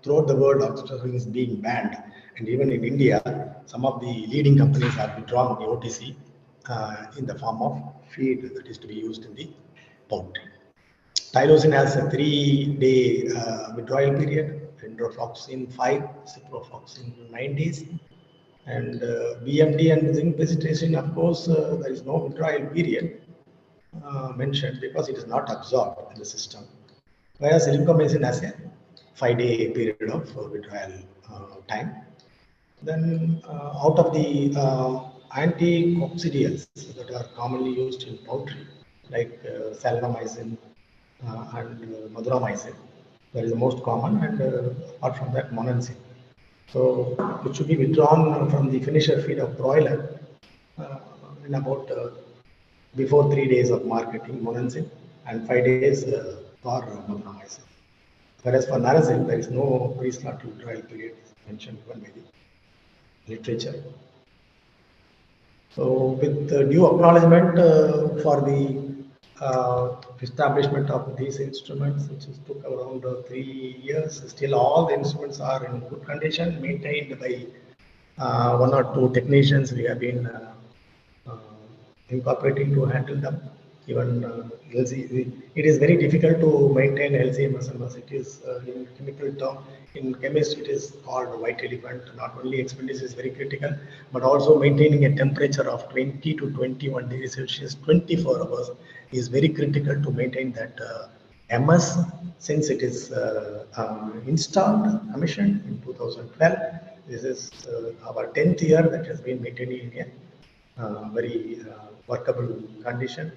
Throughout the world, oxytetracycline is being banned, and even in India, some of the leading companies have withdrawn the OTC in the form of feed that is to be used in the poultry. Tylosin has a 3-day withdrawal period, enrofloxacin 5, ciprofloxacin 9 days, and BMD and zinc besitracin, of course, there is no withdrawal period mentioned because it is not absorbed in the system, whereas lincomycin has a 5-day period of withdrawal time. Then out of the anticoccidials that are commonly used in poultry, like salvamycin and maduramycin, that is the most common, and apart from that, monensin. So it should be withdrawn from the finisher feed of broiler in about before 3 days of marketing monensin and 5 days for maduramycin. Whereas for narasin, there is no pre-slaughter withdrawal period mentioned even by the literature. So with the due acknowledgement for the establishment of these instruments, which took around 3 years, still all the instruments are in good condition, maintained by one or two technicians. We have been uh, incorporating to handle them. Even LC, it is very difficult to maintain LCMS. It is in chemical term, in chemistry, it is called white elephant. Not only expenditure is very critical, but also maintaining a temperature of 20 to 21 degrees Celsius 24 hours is very critical to maintain that MS, since it is installed, commissioned in 2012. This is our 10th year that has been maintaining in a very workable condition.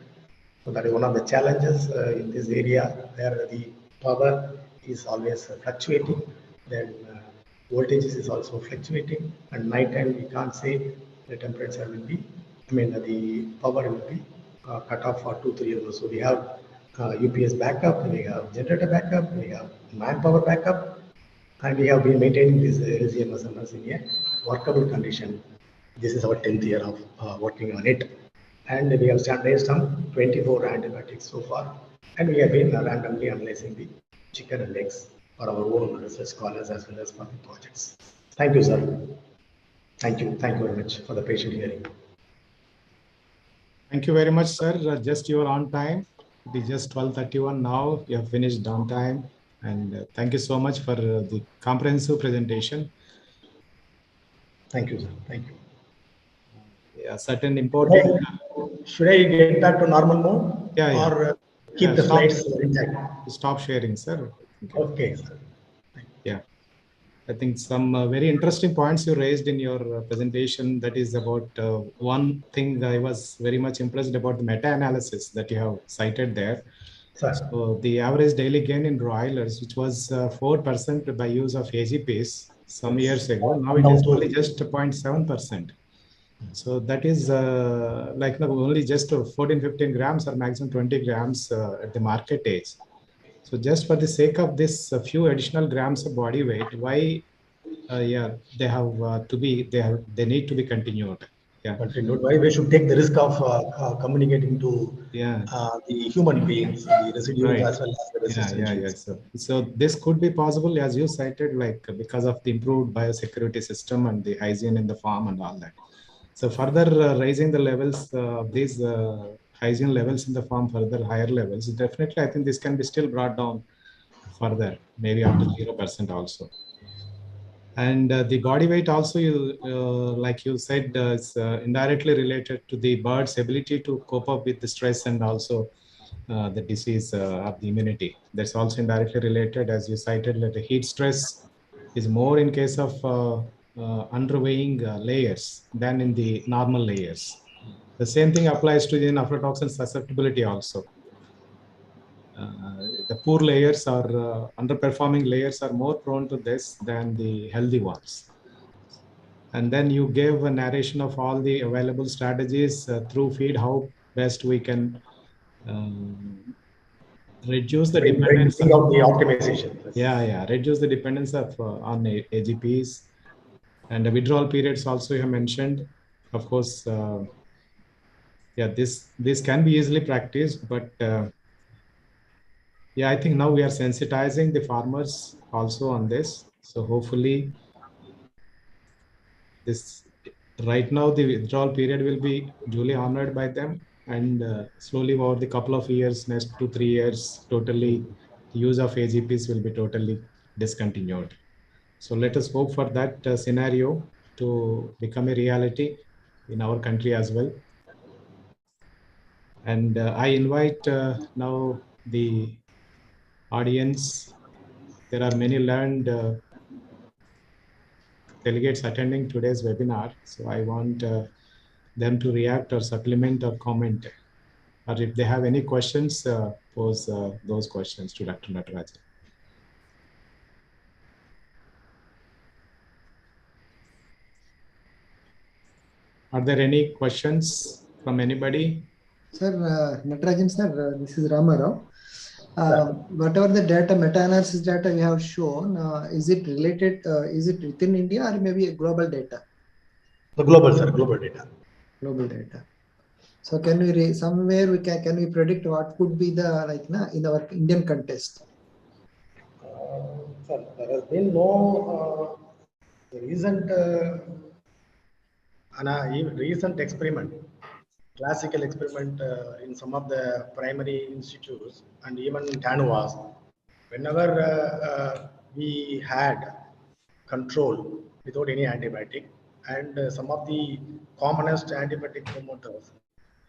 So that is one of the challenges in this area where the power is always fluctuating. Then voltages is also fluctuating, and night time we can't say the temperature will be, the power will be cut off for 2-3 hours. So we have UPS backup, we have generator backup, we have manpower backup, and we have been maintaining this LCMS in a workable condition. This is our 10th year of working on it. And we have standardized some 24 antibiotics so far. And we have been randomly analyzing the chicken and eggs for our own research scholars as well as for the projects. Thank you, sir. Thank you. Thank you very much for the patient hearing. Thank you very much, sir. Just you are on time. It is just 12:31 now. You have finished on time. And thank you so much for the comprehensive presentation. Thank you, sir. Thank you. Yeah, certain important. Should I get back to normal mode? Yeah. Or keep the slides intact? Stop sharing, sir. Okay, sir. Yeah. I think some very interesting points you raised in your presentation. That is about one thing I was very much impressed about the meta-analysis that you have cited there. Sir. So the average daily gain in broilers, which was 4% by use of AGPs some years ago, now it is only just 0.7%. So that is like only just 14-15 grams or maximum 20 grams at the market age. So just for the sake of this few additional grams of body weight, why? Yeah, they have to be. They need to be continued. Yeah. Continued. Why we should take the risk of communicating to the human beings, the residuals as well as the resistance. So this could be possible, as you cited, like because of the improved biosecurity system and the hygiene in the farm and all that. So further raising the levels of these hygiene levels in the farm, further higher levels, definitely I think this can be still brought down further, maybe up to 0% also. And the body weight also, like you said, is indirectly related to the bird's ability to cope up with the stress and also the disease of the immunity. That's also indirectly related, as you cited, that the heat stress is more in case of underweighing layers than in the normal layers. The same thing applies to the aflatoxin susceptibility also. The poor layers or underperforming layers are more prone to this than the healthy ones. And then you gave a narration of all the available strategies through feed, how best we can reduce the dependence of the optimization. Reduce the dependence of on AGPs, and the withdrawal periods also you have mentioned. Of course, this can be easily practiced, but I think now we are sensitizing the farmers also on this. So hopefully, this right now the withdrawal period will be duly honored by them, and slowly over the couple of years, next 2-3 years, totally the use of AGPs will be totally discontinued. So let us hope for that scenario to become a reality in our country as well. And I invite now the audience. There are many learned delegates attending today's webinar. So I want them to react or supplement or comment. Or if they have any questions, pose those questions to Dr. Natarajan. Are there any questions from anybody? Sir, Natarajan sir, this is Ramarao. Whatever the data, meta-analysis data you have shown, is it related, is it within India or maybe a global data? The global, sir, global data. global data. So can we somewhere we can we predict what could be the in our Indian context? Sir, there has been no recent recent experiment, classical experiment in some of the primary institutes and even TANUVAS. Whenever we had control without any antibiotic, and some of the commonest antibiotic promoters,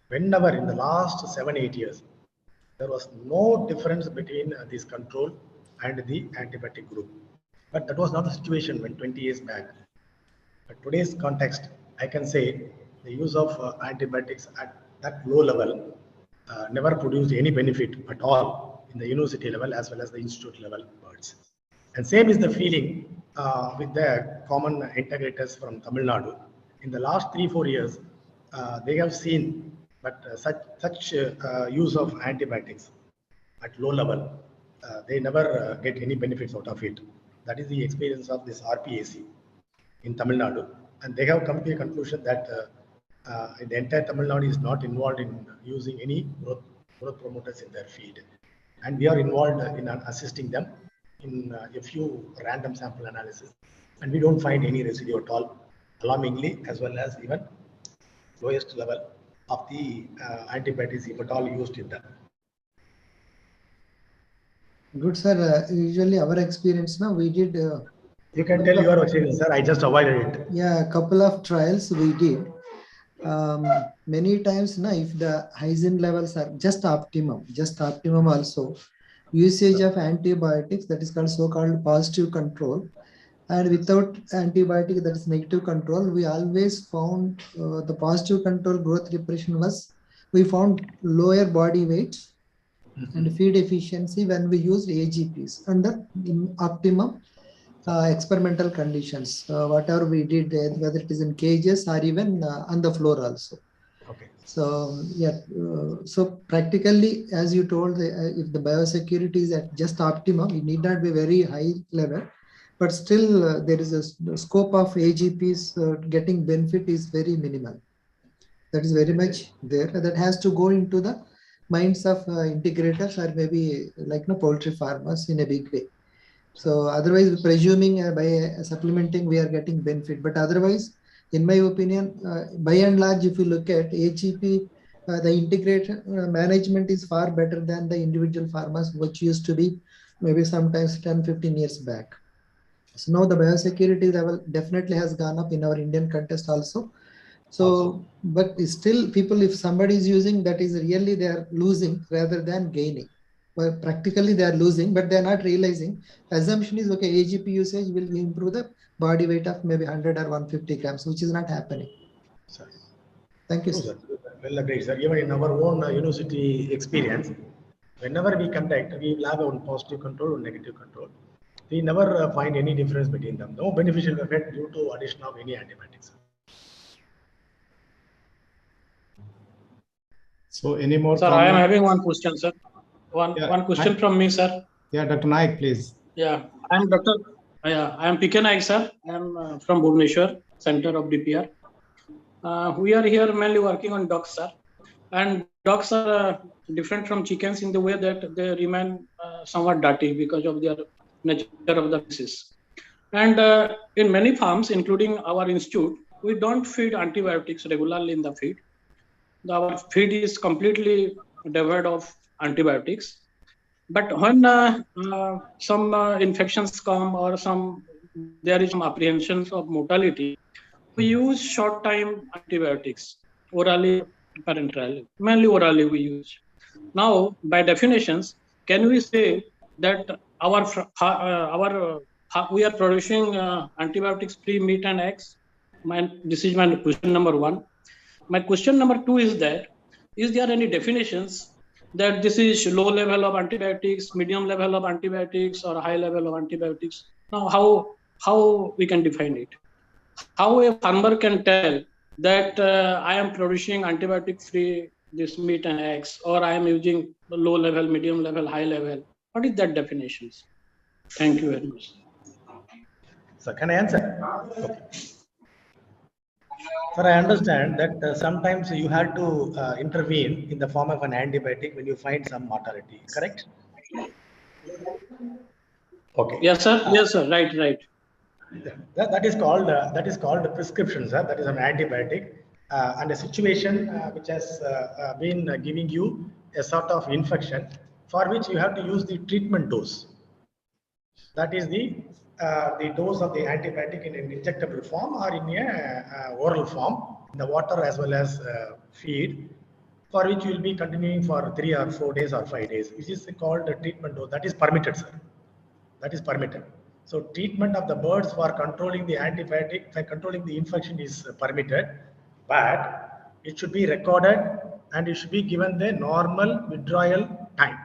whenever in the last 7-8 years, there was no difference between this control and the antibiotic group. But that was not the situation when 20 years back. But today's context, I can say the use of antibiotics at that low level never produced any benefit at all in the university level as well as the institute level birds. And same is the feeling with the common integrators from Tamil Nadu. In the last 3-4 years, they have seen that such use of antibiotics at low level, they never get any benefits out of it. That is the experience of this RPAC in Tamil Nadu. And they have come to a conclusion that the entire Tamil Nadu is not involved in using any growth promoters in their feed. And we are involved in assisting them in a few random sample analysis. And we don't find any residue at all, alarmingly, as well as even lowest level of the antibiotics, if at all, used in them. Good, sir. Usually our experience now, we did. You can tell your experience, sir. I just avoided it. Yeah, a couple of trials we did. Many times now, if the hygiene levels are just optimum also, usage of antibiotics, that is called so-called positive control, and without antibiotic, that is negative control, we always found the positive control growth repression we found lower body weight and feed efficiency when we used AGPs under optimum experimental conditions, whatever we did, whether it is in cages or even on the floor also. Okay. So yeah, so practically, as you told, if the biosecurity is at just optimum, it need not be very high level, but still there is a scope of AGPs getting benefit is very minimal. That is very much there. That has to go into the minds of integrators or maybe poultry farmers in a big way. So otherwise, presuming by supplementing, we are getting benefit. But otherwise, in my opinion, by and large, if you look at AGP, the integrated management is far better than the individual farmers, which used to be maybe sometimes 10-15 years back. So now the biosecurity level definitely has gone up in our Indian context also. So, but still people, if somebody is using, that is really they are losing rather than gaining. Well, practically they are losing, but they are not realizing. Assumption is, okay, AGP usage will improve the body weight of maybe 100 or 150 grams, which is not happening. Sir. Thank you, sir. Well agreed, sir. Even in our own university experience, whenever we conduct, we will have a positive control or negative control. We never find any difference between them. No beneficial effect due to addition of any antibiotics. So any more? Sir, comments? I am having one question, sir. One question from me, sir. Yeah, Dr. Naik, please. Yeah, I am Dr. I am PK Naik, sir. I am from Bhubaneswar, Center of DPR. We are here mainly working on ducks, sir. And ducks are different from chickens in the way that they remain somewhat dirty because of their nature of the disease. And in many farms, including our institute, we don't feed antibiotics regularly in the feed. Our feed is completely devoid of antibiotics. But when some infections come or there is some apprehensions of mortality, we use short-time antibiotics, orally, parenterally. Mainly orally we use. Now, by definitions, can we say that we are producing antibiotics-free meat and eggs? This is my question number one. My question number two is that, is there any definitions that this is low level of antibiotics, medium level of antibiotics, or high level of antibiotics? Now, how we can define it? How a farmer can tell that I am producing antibiotic-free this meat and eggs, or I am using low level, medium level, high level? What is that definitions? Thank you very much. So can I answer? Okay. Sir, I understand that sometimes you have to intervene in the form of an antibiotic when you find some mortality, correct? Okay. Yes, sir. Yes, sir. Right, right. That is called prescription, sir. That is an antibiotic, and a situation which has been giving you a sort of infection for which you have to use the treatment dose. That is the dose of the antibiotic in an injectable form or in a oral form, in the water as well as feed, for which you will be continuing for 3 or 4 days or 5 days, which is called a treatment dose. That is permitted, sir. That is permitted. So treatment of the birds for controlling the antibiotic, for controlling the infection is permitted, but it should be recorded and it should be given the normal withdrawal time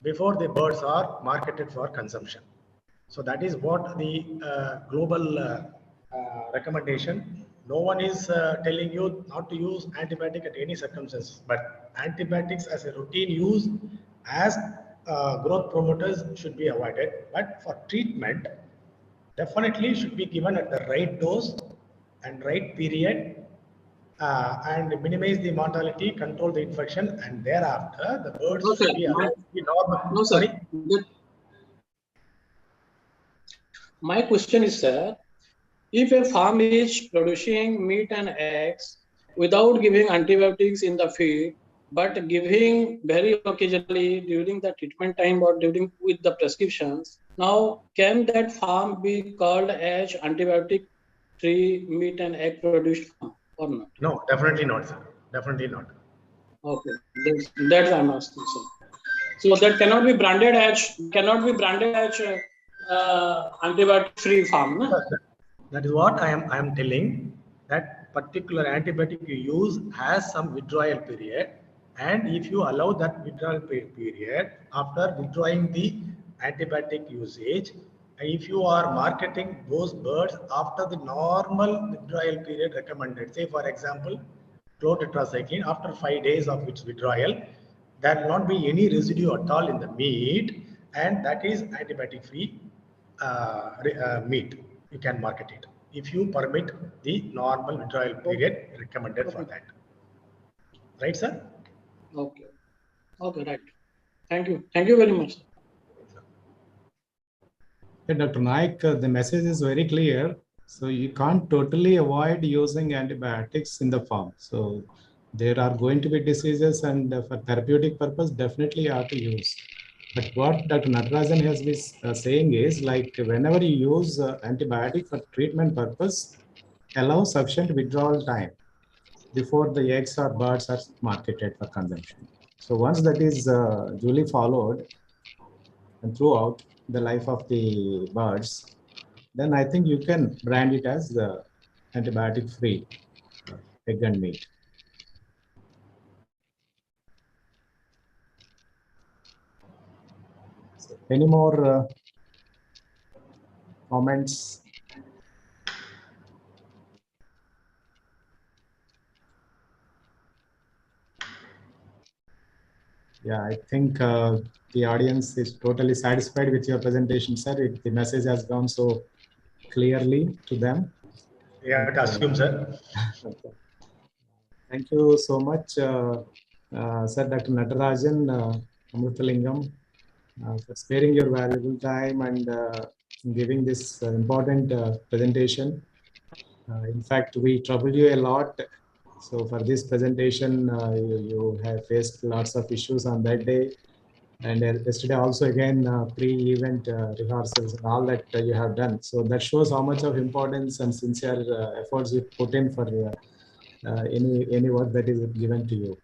before the birds are marketed for consumption. So that is what the global recommendation. No one is telling you not to use antibiotic at any circumstances, but antibiotics as a routine use as growth promoters should be avoided. But for treatment, definitely should be given at the right dose and right period, and minimize the mortality, control the infection, and thereafter the birds No, sir. should be allowed to be normal. No, sir. Sorry? My question is, sir, if a farm is producing meat and eggs without giving antibiotics in the feed, but giving very occasionally during the treatment time or during with the prescriptions, now can that farm be called as antibiotic-free meat and egg produced farm or not? No, definitely not, sir. Definitely not. Okay, that's I'm asking, sir. So that cannot be branded as antibiotic-free farm, no? That is what I am telling. That particular antibiotic you use has some withdrawal period, and if you allow that withdrawal period after withdrawing the antibiotic usage, if you are marketing those birds after the normal withdrawal period recommended, say for example, chlortetracycline after 5 days of its withdrawal, there will not be any residue at all in the meat, and that is antibiotic free meat. You can market it if you permit the normal withdrawal period recommended for that. Right, sir? Okay. Okay, right. Thank you. Thank you very much. Yeah, Dr. Naik, the message is very clear. So you can't totally avoid using antibiotics in the farm. So there are going to be diseases, and for therapeutic purpose, definitely you have to use. But what Dr. Natarajan has been saying is, like, whenever you use antibiotic for treatment purpose, allow sufficient withdrawal time before the eggs or birds are marketed for consumption. So once that is duly followed and throughout the life of the birds, then I think you can brand it as the antibiotic-free egg and meat. So any more comments? Yeah, I think the audience is totally satisfied with your presentation, sir. The message has gone so clearly to them. Yeah, to assume, sir. Thank you so much, sir, Dr. Natarajan, Amrutalingam, for sparing your valuable time and giving this important presentation. In fact, we troubled you a lot. So for this presentation, you have faced lots of issues on that day. And yesterday also again, pre-event rehearsals and all that you have done. So that shows how much of importance and sincere efforts you put in for any work that is given to you.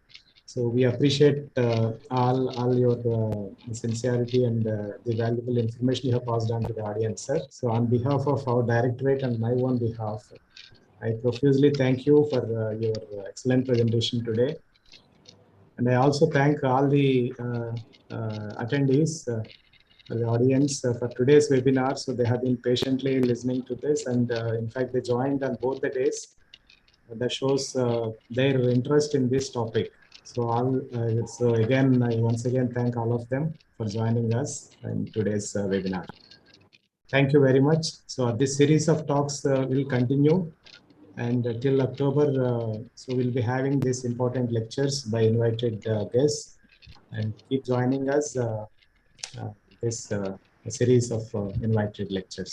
So we appreciate all your sincerity and the valuable information you have passed on to the audience, sir. So on behalf of our directorate and my own behalf, I profusely thank you for your excellent presentation today. And I also thank all the attendees, the audience for today's webinar. So they have been patiently listening to this, and in fact, they joined on both the days. That shows their interest in this topic. So again, I once again thank all of them for joining us in today's webinar. Thank you very much. So this series of talks will continue And till October, so we'll be having these important lectures by invited guests, and keep joining us this series of invited lectures.